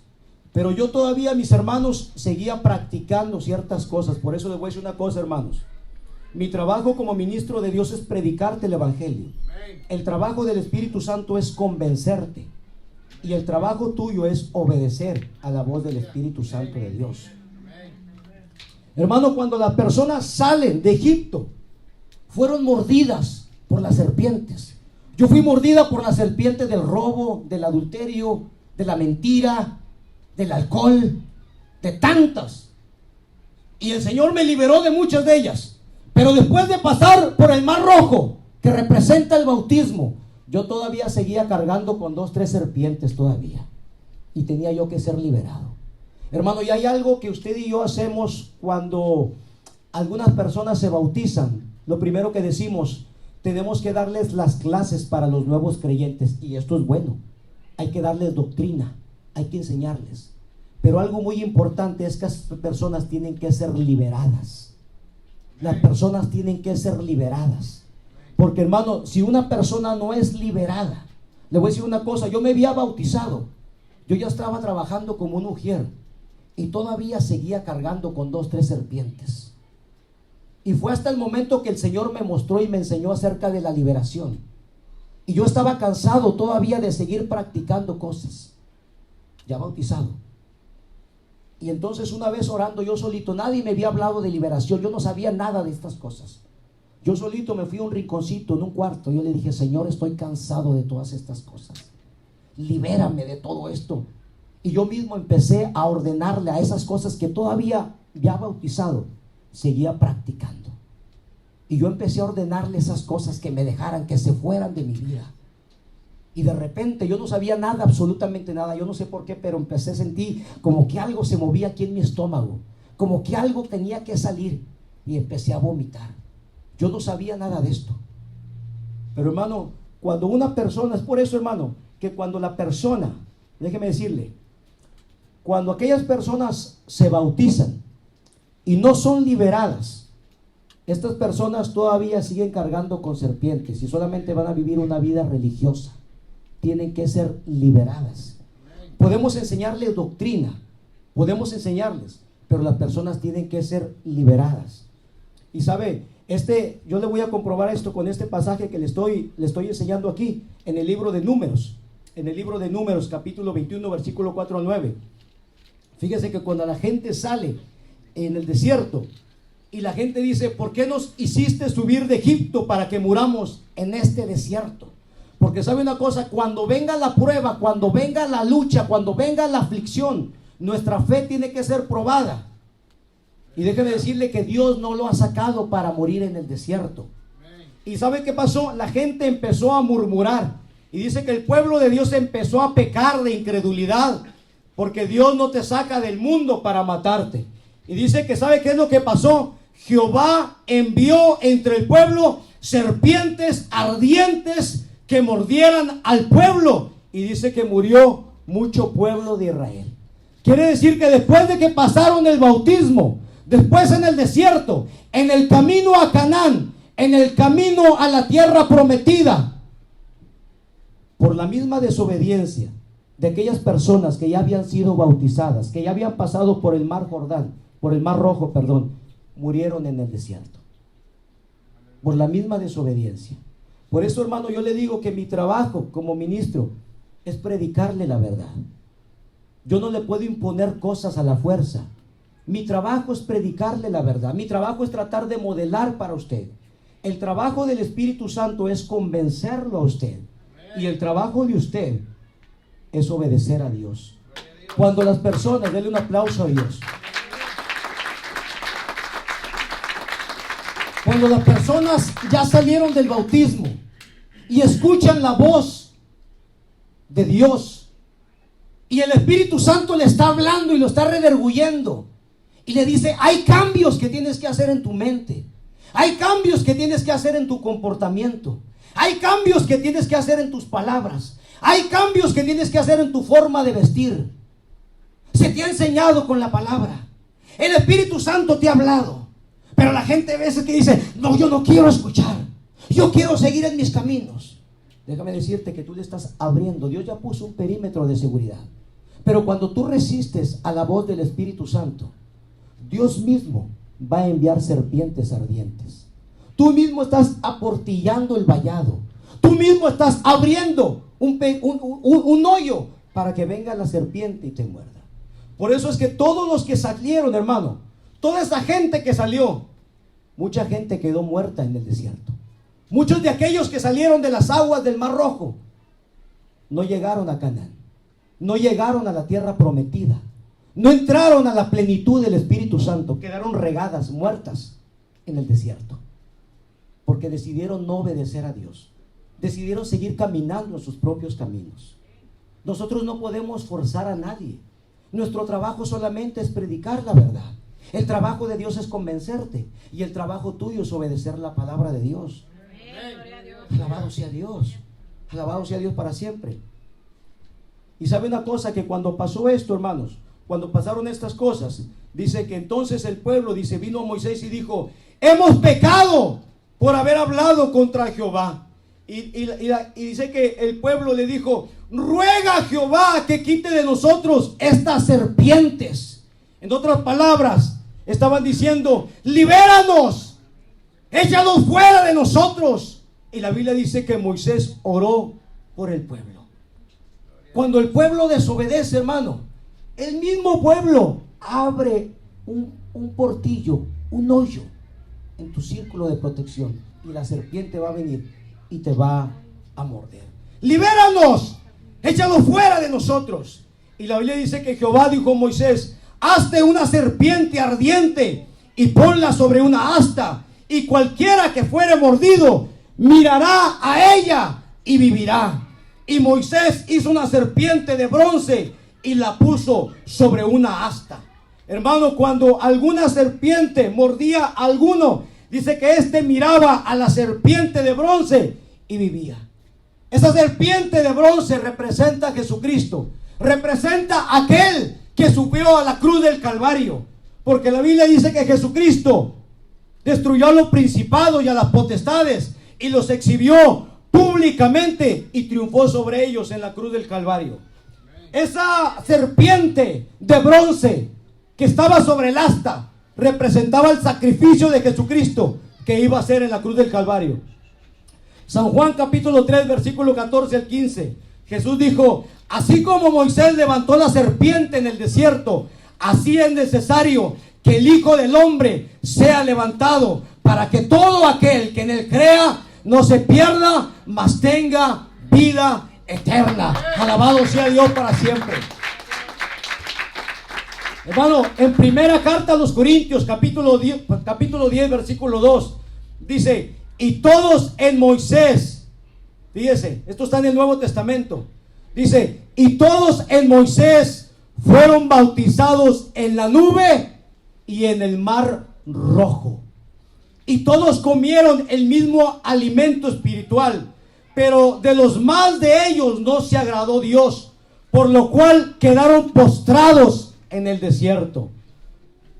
Speaker 2: Pero yo todavía, mis hermanos, seguía practicando ciertas cosas. Por eso les voy a decir una cosa, hermanos. Mi trabajo como ministro de Dios es predicarte el Evangelio. El trabajo del Espíritu Santo es convencerte. Y el trabajo tuyo es obedecer a la voz del Espíritu Santo de Dios. Hermano, cuando las personas salen de Egipto, fueron mordidas por las serpientes. Yo fui mordida por la serpiente del robo, del adulterio, de la mentira, del alcohol, de tantas. Y el Señor me liberó de muchas de ellas. Pero después de pasar por el Mar Rojo, que representa el bautismo, yo todavía seguía cargando con 2, 3 serpientes todavía. Y tenía yo que ser liberado. Hermano, y hay algo que usted y yo hacemos cuando algunas personas se bautizan. Lo primero que decimos, tenemos que darles las clases para los nuevos creyentes. Y esto es bueno. Hay que darles doctrina, hay que enseñarles. Pero algo muy importante es que las personas tienen que ser liberadas. Las personas tienen que ser liberadas. Porque, hermano, si una persona no es liberada, le voy a decir una cosa, yo me había bautizado. Yo ya estaba trabajando como un ujier. Y todavía seguía cargando con 2, 3 serpientes. Y fue hasta el momento que el Señor me mostró y me enseñó acerca de la liberación. Y yo estaba cansado todavía de seguir practicando cosas. Ya bautizado. Y entonces una vez orando yo solito, nadie me había hablado de liberación. Yo no sabía nada de estas cosas. Yo solito me fui a un rinconcito en un cuarto. Yo le dije, Señor, estoy cansado de todas estas cosas. Libérame de todo esto. Y yo mismo empecé a ordenarle a esas cosas que todavía ya bautizado, seguía practicando. Y yo empecé a ordenarle esas cosas que me dejaran, que se fueran de mi vida. Y de repente yo no sabía nada, absolutamente nada. Yo no sé por qué, pero empecé a sentir como que algo se movía aquí en mi estómago. Como que algo tenía que salir. Y empecé a vomitar. Yo no sabía nada de esto. Pero hermano, cuando una persona, es por eso hermano, que cuando la persona, déjeme decirle, cuando aquellas personas se bautizan y no son liberadas, estas personas todavía siguen cargando con serpientes y solamente van a vivir una vida religiosa. Tienen que ser liberadas. Podemos enseñarles doctrina, podemos enseñarles, pero las personas tienen que ser liberadas. Y sabe, yo le voy a comprobar esto con este pasaje que le estoy enseñando aquí en el libro de Números. En el libro de Números, capítulo 21, versículo 4 al 9. Fíjese que cuando la gente sale en el desierto y la gente dice, ¿por qué nos hiciste subir de Egipto para que muramos en este desierto? Porque sabe una cosa, cuando venga la prueba, cuando venga la lucha, cuando venga la aflicción, nuestra fe tiene que ser probada. Y déjeme decirle que Dios no lo ha sacado para morir en el desierto. ¿Y sabe qué pasó? La gente empezó a murmurar. Y dice que el pueblo de Dios empezó a pecar de incredulidad. Porque Dios no te saca del mundo para matarte. Y dice que ¿sabe qué es lo que pasó? Jehová envió entre el pueblo serpientes ardientes que mordieran al pueblo. Y dice que murió mucho pueblo de Israel. Quiere decir que después de que pasaron el bautismo, después en el desierto, en el camino a Canaán, en el camino a la tierra prometida, por la misma desobediencia de aquellas personas que ya habían sido bautizadas, que ya habían pasado por el mar Jordán, por el mar Rojo, perdón, murieron en el desierto. Por la misma desobediencia. Por eso, hermano, yo le digo que mi trabajo como ministro es predicarle la verdad. Yo no le puedo imponer cosas a la fuerza. Mi trabajo es predicarle la verdad. Mi trabajo es tratar de modelar para usted. El trabajo del Espíritu Santo es convencerlo a usted. Y el trabajo de usted es obedecer a Dios. Cuando las personas, denle un aplauso a Dios. Cuando las personas ya salieron del bautismo y escuchan la voz de Dios y el Espíritu Santo le está hablando y lo está redarguyendo y le dice, hay cambios que tienes que hacer en tu mente, hay cambios que tienes que hacer en tu comportamiento, hay cambios que tienes que hacer en tus palabras, hay cambios que tienes que hacer en tu forma de vestir. Se te ha enseñado con la palabra. El Espíritu Santo te ha hablado. Pero la gente a veces que dice, no, yo no quiero escuchar. Yo quiero seguir en mis caminos. Déjame decirte que tú le estás abriendo. Dios ya puso un perímetro de seguridad. Pero cuando tú resistes a la voz del Espíritu Santo, Dios mismo va a enviar serpientes ardientes. Tú mismo estás aportillando el vallado. Tú mismo estás abriendo un hoyo para que venga la serpiente y te muerda. Por eso es que todos los que salieron, hermano, toda esa gente que salió, mucha gente quedó muerta en el desierto. Muchos de aquellos que salieron de las aguas del Mar Rojo no llegaron a Canaán, no llegaron a la tierra prometida, no entraron a la plenitud del Espíritu Santo, quedaron regadas, muertas en el desierto, porque decidieron no obedecer a Dios, decidieron seguir caminando en sus propios caminos. Nosotros no podemos forzar a nadie. Nuestro trabajo solamente es predicar la verdad. El trabajo de Dios es convencerte, y el trabajo tuyo es obedecer la palabra de Dios. Alabado sea Dios. Alabado sea Dios para siempre. Y sabe una cosa, que cuando pasó esto, hermanos, cuando pasaron estas cosas, dice que entonces el pueblo, dice, vino Moisés y dijo, hemos pecado por haber hablado contra Jehová. Y dice que el pueblo le dijo, ruega a Jehová que quite de nosotros estas serpientes. En otras palabras, estaban diciendo, libéranos, échalos fuera de nosotros. Y la Biblia dice que Moisés oró por el pueblo. Cuando el pueblo desobedece, hermano, el mismo pueblo abre un portillo, un hoyo en tu círculo de protección, y la serpiente va a venir y te va a morder. Libéranos, échalos fuera de nosotros. Y la Biblia dice que Jehová dijo a Moisés, hazte una serpiente ardiente y ponla sobre una asta, y cualquiera que fuere mordido mirará a ella y vivirá. Y Moisés hizo una serpiente de bronce y la puso sobre una asta. Hermano, cuando alguna serpiente mordía a alguno, dice que éste miraba a la serpiente de bronce y vivía. Esa serpiente de bronce representa a Jesucristo. Representa a aquel que subió a la cruz del Calvario. Porque la Biblia dice que Jesucristo destruyó a los principados y a las potestades y los exhibió públicamente y triunfó sobre ellos en la cruz del Calvario. Esa serpiente de bronce que estaba sobre el asta representaba el sacrificio de Jesucristo que iba a hacer en la cruz del Calvario. San Juan capítulo 3 versículo 14 al 15. Jesús dijo, así como Moisés levantó la serpiente en el desierto, así es necesario que el Hijo del Hombre sea levantado, para que todo aquel que en él crea no se pierda, mas tenga vida eterna. Alabado sea Dios para siempre. Hermano, en primera carta a los Corintios, capítulo 10, versículo 2, dice, y todos en Moisés, fíjese, esto está en el Nuevo Testamento, dice, y todos en Moisés fueron bautizados en la nube y en el Mar Rojo. Y todos comieron el mismo alimento espiritual, pero de los más de ellos no se agradó Dios, por lo cual quedaron postrados en el desierto.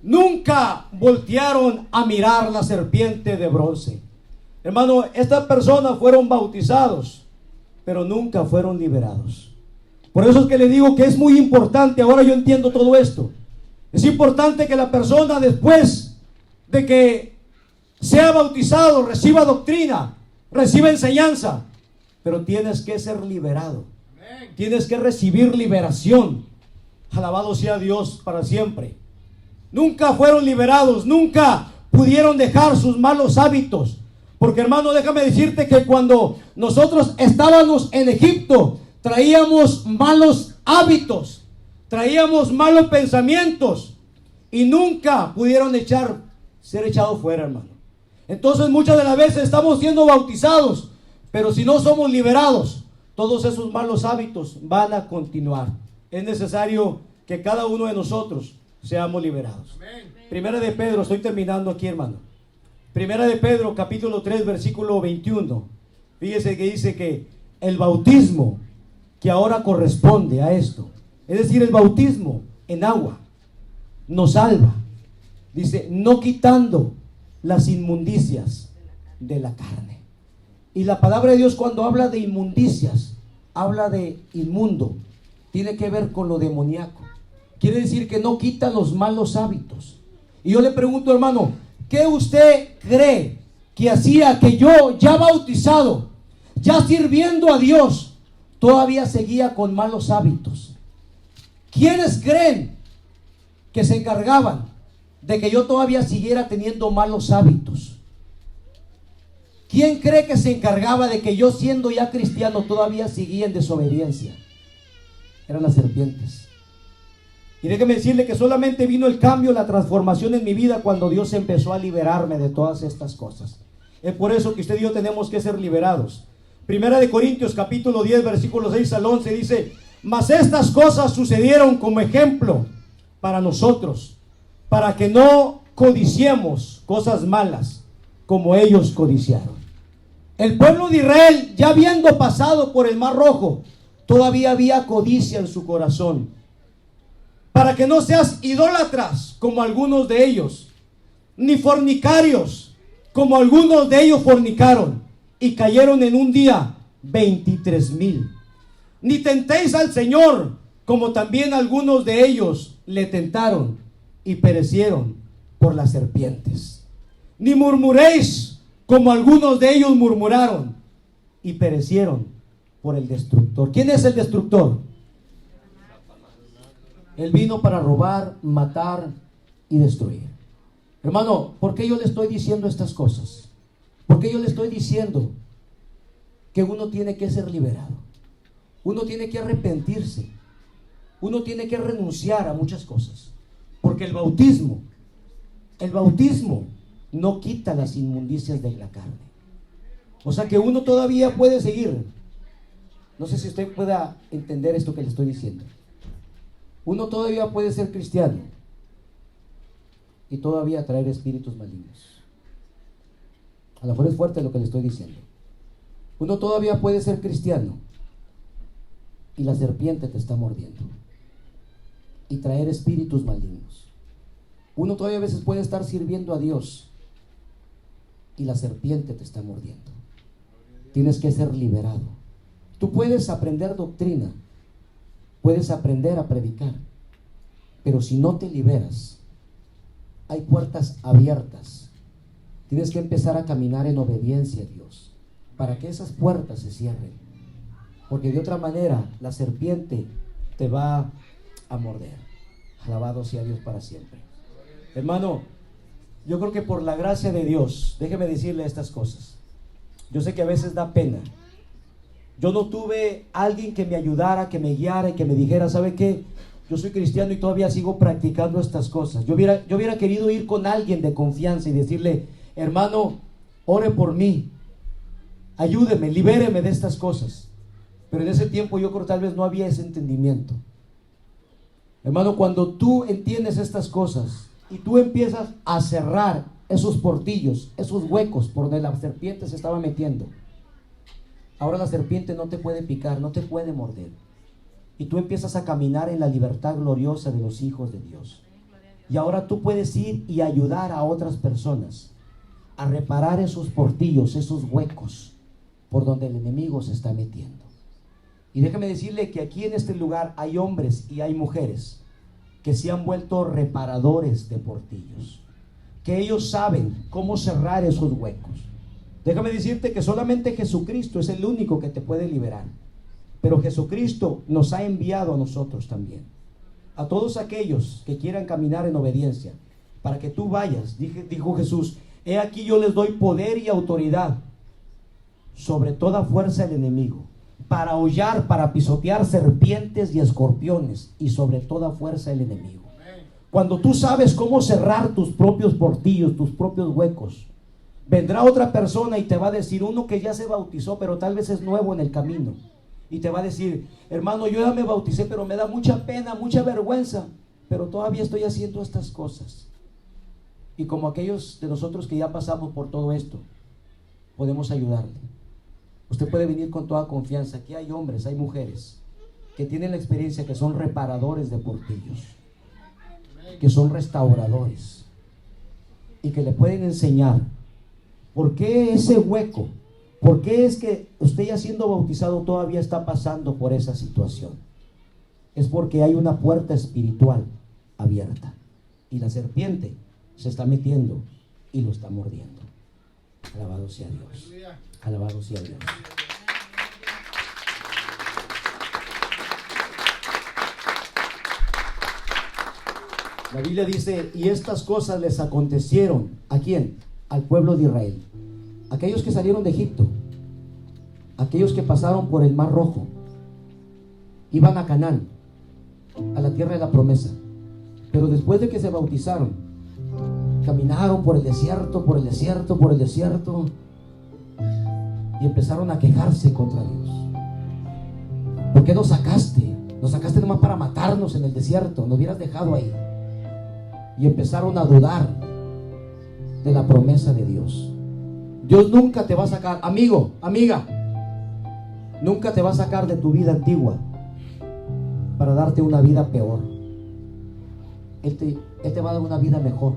Speaker 2: Nunca voltearon a mirar la serpiente de bronce. Hermano, estas personas fueron bautizados, pero nunca fueron liberados. Por eso es que le digo que es muy importante, ahora yo entiendo todo esto. Es importante que la persona, después de que sea bautizado, reciba doctrina, reciba enseñanza, pero tienes que ser liberado. Tienes que recibir liberación. Alabado sea Dios para siempre. Nunca fueron liberados, nunca pudieron dejar sus malos hábitos. Porque, hermano, déjame decirte que cuando nosotros estábamos en Egipto, traíamos malos hábitos, traíamos malos pensamientos, y nunca pudieron ser echados fuera, hermano. Entonces muchas de las veces estamos siendo bautizados, pero si no somos liberados, todos esos malos hábitos van a continuar. Es necesario que cada uno de nosotros seamos liberados. Primera de Pedro, estoy terminando aquí, hermano. Primera de Pedro, capítulo 3, versículo 21. Fíjese que dice que el bautismo que ahora corresponde a esto, es decir, el bautismo en agua, nos salva. Dice, no quitando las inmundicias de la carne. Y la palabra de Dios, cuando habla de inmundicias, habla de inmundo, tiene que ver con lo demoníaco. Quiere decir que no quita los malos hábitos. Y yo le pregunto, hermano, ¿qué usted cree que hacía que yo, ya bautizado, ya sirviendo a Dios, todavía seguía con malos hábitos? ¿Quiénes creen que se encargaban de que yo todavía siguiera teniendo malos hábitos? ¿Quién cree que se encargaba de que yo, siendo ya cristiano, todavía seguía en desobediencia? Eran las serpientes. Y déjeme decirle que solamente vino el cambio, la transformación en mi vida cuando Dios empezó a liberarme de todas estas cosas. Es por eso que usted y yo tenemos que ser liberados. Primera de Corintios capítulo 10 versículos 6 al 11 dice: mas estas cosas sucedieron como ejemplo para nosotros, para que no codiciemos cosas malas como ellos codiciaron. El pueblo de Israel, ya habiendo pasado por el Mar Rojo, todavía había codicia en su corazón. Para que no seas idólatras como algunos de ellos, ni fornicarios como algunos de ellos fornicaron y cayeron en un día 23,000. Ni tentéis al Señor como también algunos de ellos le tentaron y perecieron por las serpientes. Ni murmuréis como algunos de ellos murmuraron y perecieron por el destructor. ¿Quién es el destructor? Él vino para robar, matar y destruir. Hermano, ¿por qué yo le estoy diciendo estas cosas? ¿Por qué yo le estoy diciendo que uno tiene que ser liberado? Uno tiene que arrepentirse. Uno tiene que renunciar a muchas cosas. Porque el bautismo no quita las inmundicias de la carne. O sea que uno todavía puede seguir. No sé si usted pueda entender esto que le estoy diciendo. Uno todavía puede ser cristiano y todavía atraer espíritus malignos. A lo mejor es fuerte lo que le estoy diciendo. Uno todavía puede ser cristiano y la serpiente te está mordiendo y traer espíritus malignos. Uno todavía a veces puede estar sirviendo a Dios y la serpiente te está mordiendo. Tienes que ser liberado. Tú puedes aprender doctrina, puedes aprender a predicar, pero si no te liberas, hay puertas abiertas. Tienes que empezar a caminar en obediencia a Dios para que esas puertas se cierren, porque de otra manera la serpiente te va a morder. Alabado sea Dios para siempre. Hermano, yo creo que por la gracia de Dios, déjeme decirle estas cosas. Yo sé que a veces da pena. Yo no tuve alguien que me ayudara, que me guiara y que me dijera, ¿sabe qué? Yo soy cristiano y todavía sigo practicando estas cosas. Yo hubiera querido ir con alguien de confianza y decirle, hermano, ore por mí, ayúdeme, libéreme de estas cosas. Pero en ese tiempo yo creo que tal vez no había ese entendimiento. Hermano, cuando tú entiendes estas cosas y tú empiezas a cerrar esos portillos, esos huecos por donde la serpiente se estaba metiendo, ahora la serpiente no te puede picar, no te puede morder. Y tú empiezas a caminar en la libertad gloriosa de los hijos de Dios. Y ahora tú puedes ir y ayudar a otras personas a reparar esos portillos, esos huecos por donde el enemigo se está metiendo. Y déjame decirle que aquí en este lugar hay hombres y hay mujeres que se han vuelto reparadores de portillos, que ellos saben cómo cerrar esos huecos. Déjame decirte que solamente Jesucristo es el único que te puede liberar, pero Jesucristo nos ha enviado a nosotros también, a todos aquellos que quieran caminar en obediencia, para que tú vayas. Dijo Jesús, he aquí yo les doy poder y autoridad sobre toda fuerza del enemigo, para hollar, para pisotear serpientes y escorpiones, y sobre toda fuerza del enemigo. Cuando tú sabes cómo cerrar tus propios portillos, tus propios huecos, vendrá otra persona y te va a decir, uno que ya se bautizó, pero tal vez es nuevo en el camino, y te va a decir, hermano, yo ya me bauticé, pero me da mucha pena, mucha vergüenza, pero todavía estoy haciendo estas cosas. Y como aquellos de nosotros que ya pasamos por todo esto, podemos ayudarle. Usted puede venir con toda confianza. Aquí hay hombres, hay mujeres que tienen la experiencia, que son reparadores de portillos. que son restauradores y que le pueden enseñar por qué ese hueco, por qué es que usted ya siendo bautizado todavía está pasando por esa situación. Es porque hay una puerta espiritual abierta y la serpiente se está metiendo y lo está mordiendo. Alabado sea Dios. Alabado sea Dios. La Biblia dice, y estas cosas les acontecieron, ¿a quién? Al pueblo de Israel. Aquellos que salieron de Egipto, aquellos que pasaron por el Mar Rojo, iban a Canaán, a la tierra de la promesa. Pero después de que se bautizaron, caminaron por el desierto, por el desierto, por el desierto, y empezaron a quejarse contra Dios. ¿Por qué nos sacaste? Nos sacaste nomás para matarnos en el desierto, nos hubieras dejado ahí. Y empezaron a dudar de la promesa de Dios. Dios nunca te va a sacar, amigo, amiga, nunca te va a sacar de tu vida antigua para darte una vida peor. Él te va a dar una vida mejor.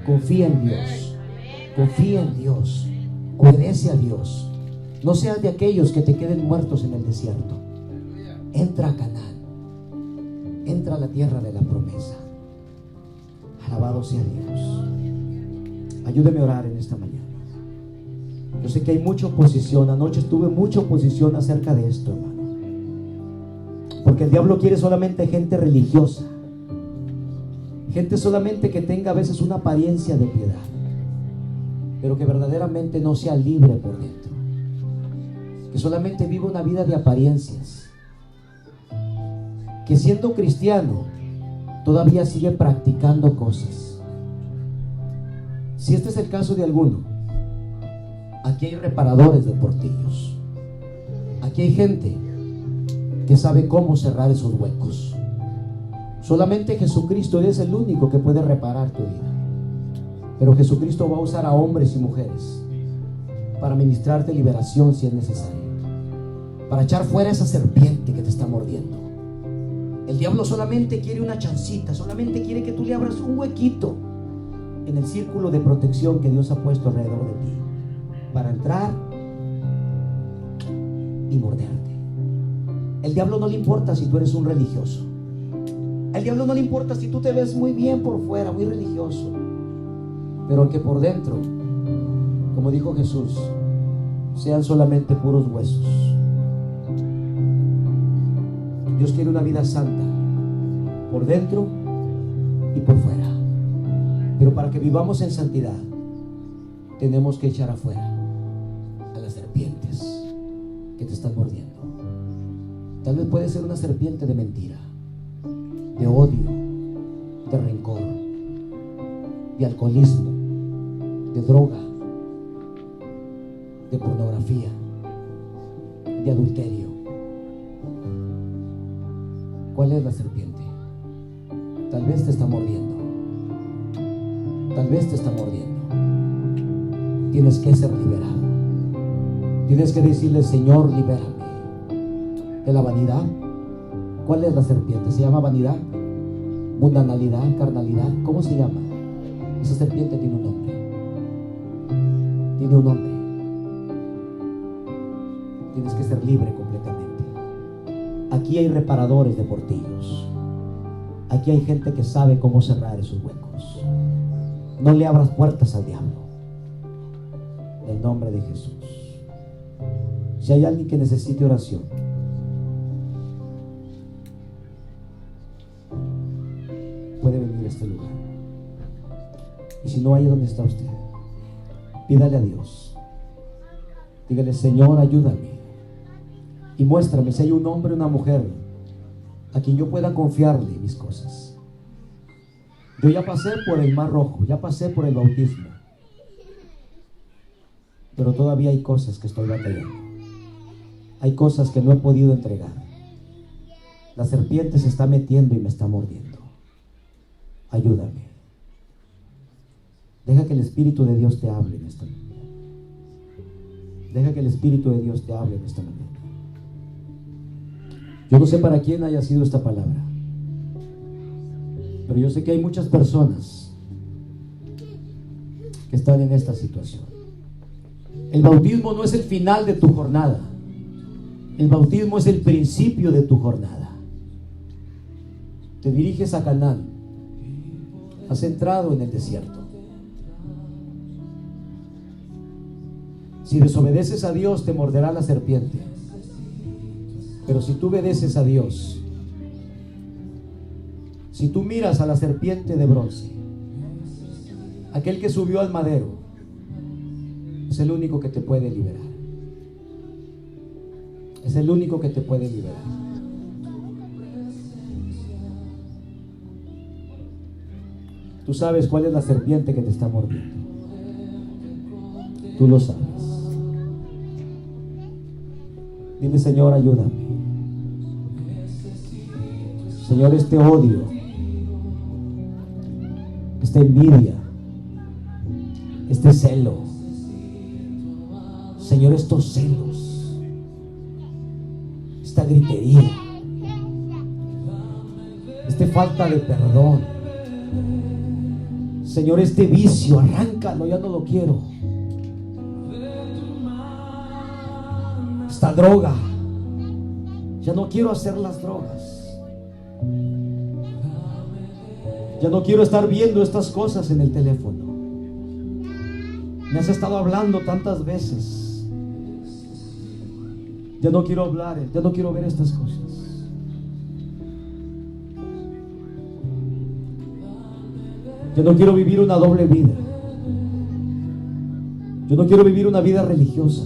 Speaker 2: Confía en Dios. Confía en Dios. Obedece a Dios. No seas de aquellos que te queden muertos en el desierto. Entra a Canaán. Entra a la tierra de la promesa. Alabado sea Dios. Ayúdeme a orar en esta mañana. Yo sé que hay mucha oposición. Anoche tuve mucha oposición acerca de esto, hermano. Porque el diablo quiere solamente gente religiosa. Gente solamente que tenga a veces una apariencia de piedad, pero que verdaderamente no sea libre por dentro. Que solamente viva una vida de apariencias. Que siendo cristiano todavía sigue practicando cosas. Si este es el caso de alguno, aquí hay reparadores de portillos. Aquí hay gente que sabe cómo cerrar esos huecos. Solamente Jesucristo es el único que puede reparar tu vida. Pero Jesucristo va a usar a hombres y mujeres para ministrarte liberación si es necesario, para echar fuera esa serpiente que te está mordiendo. El diablo solamente quiere una chancita, solamente quiere que tú le abras un huequito en el círculo de protección que Dios ha puesto alrededor de ti, para entrar y morderte. El diablo no le importa si tú eres un religioso. Al diablo no le importa si tú te ves muy bien por fuera, muy religioso, pero que por dentro, como dijo Jesús, sean solamente puros huesos. Dios quiere una vida santa, por dentro y por fuera. Pero para que vivamos en santidad, tenemos que echar afuera a las serpientes que te están mordiendo. Tal vez puede ser una serpiente de mentira, de odio, de rencor, de alcoholismo, de droga, de pornografía, de adulterio. ¿Cuál es la serpiente? Tal vez te está mordiendo. Tal vez te está mordiendo. Tienes que ser liberado. Tienes que decirle: Señor, libérame de la vanidad. ¿Cuál es la serpiente? ¿Se llama vanidad? ¿Mundanalidad? ¿Carnalidad? ¿Cómo se llama? Esa serpiente tiene un nombre. Tiene un nombre. Tienes que ser libre completamente. Aquí hay reparadores de portillos. Aquí hay gente que sabe cómo cerrar esos huecos. No le abras puertas al diablo. En el nombre de Jesús. Si hay alguien que necesite oración, puede venir a este lugar. Y si no, ahí donde está usted, pídale a Dios. Dígale: Señor, ayúdame. Y muéstrame si hay un hombre o una mujer a quien yo pueda confiarle mis cosas. Yo ya pasé por el Mar Rojo, ya pasé por el bautismo, pero todavía hay cosas que estoy batallando. Hay cosas que no he podido entregar. La serpiente se está metiendo y me está mordiendo. Ayúdame. Deja que el Espíritu de Dios te hable en esta mañana. Deja que el Espíritu de Dios te hable en esta mañana. Yo no sé para quién haya sido esta palabra, Pero yo sé que hay muchas personas que están en esta situación. El bautismo no es el final de tu jornada. El bautismo es el principio de tu jornada. Te diriges a Canaán. Has entrado en el desierto. Si desobedeces a Dios, te morderá la serpiente. Pero si tú obedeces a Dios, si tú miras a la serpiente de bronce, aquel que subió al madero, es el único que te puede liberar. Es el único que te puede liberar. Tú sabes cuál es la serpiente que te está mordiendo. Tú lo sabes. Dile: Señor, ayúdame. Señor, este odio, esta envidia, este celo, Señor, estos celos, esta gritería, esta falta de perdón, Señor, este vicio, arráncalo, ya no lo quiero. Esta droga, ya no quiero hacer las drogas. Ya no quiero estar viendo estas cosas en el teléfono. Me has estado hablando tantas veces. Ya no quiero hablar, ya no quiero ver estas cosas. Yo no quiero vivir una doble vida. Yo no quiero vivir una vida religiosa.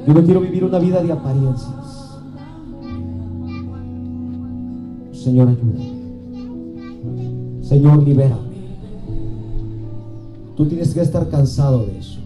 Speaker 2: Yo no quiero vivir una vida de apariencias. Señor, ayúdame. Señor, libérame. Tú tienes que estar cansado de eso.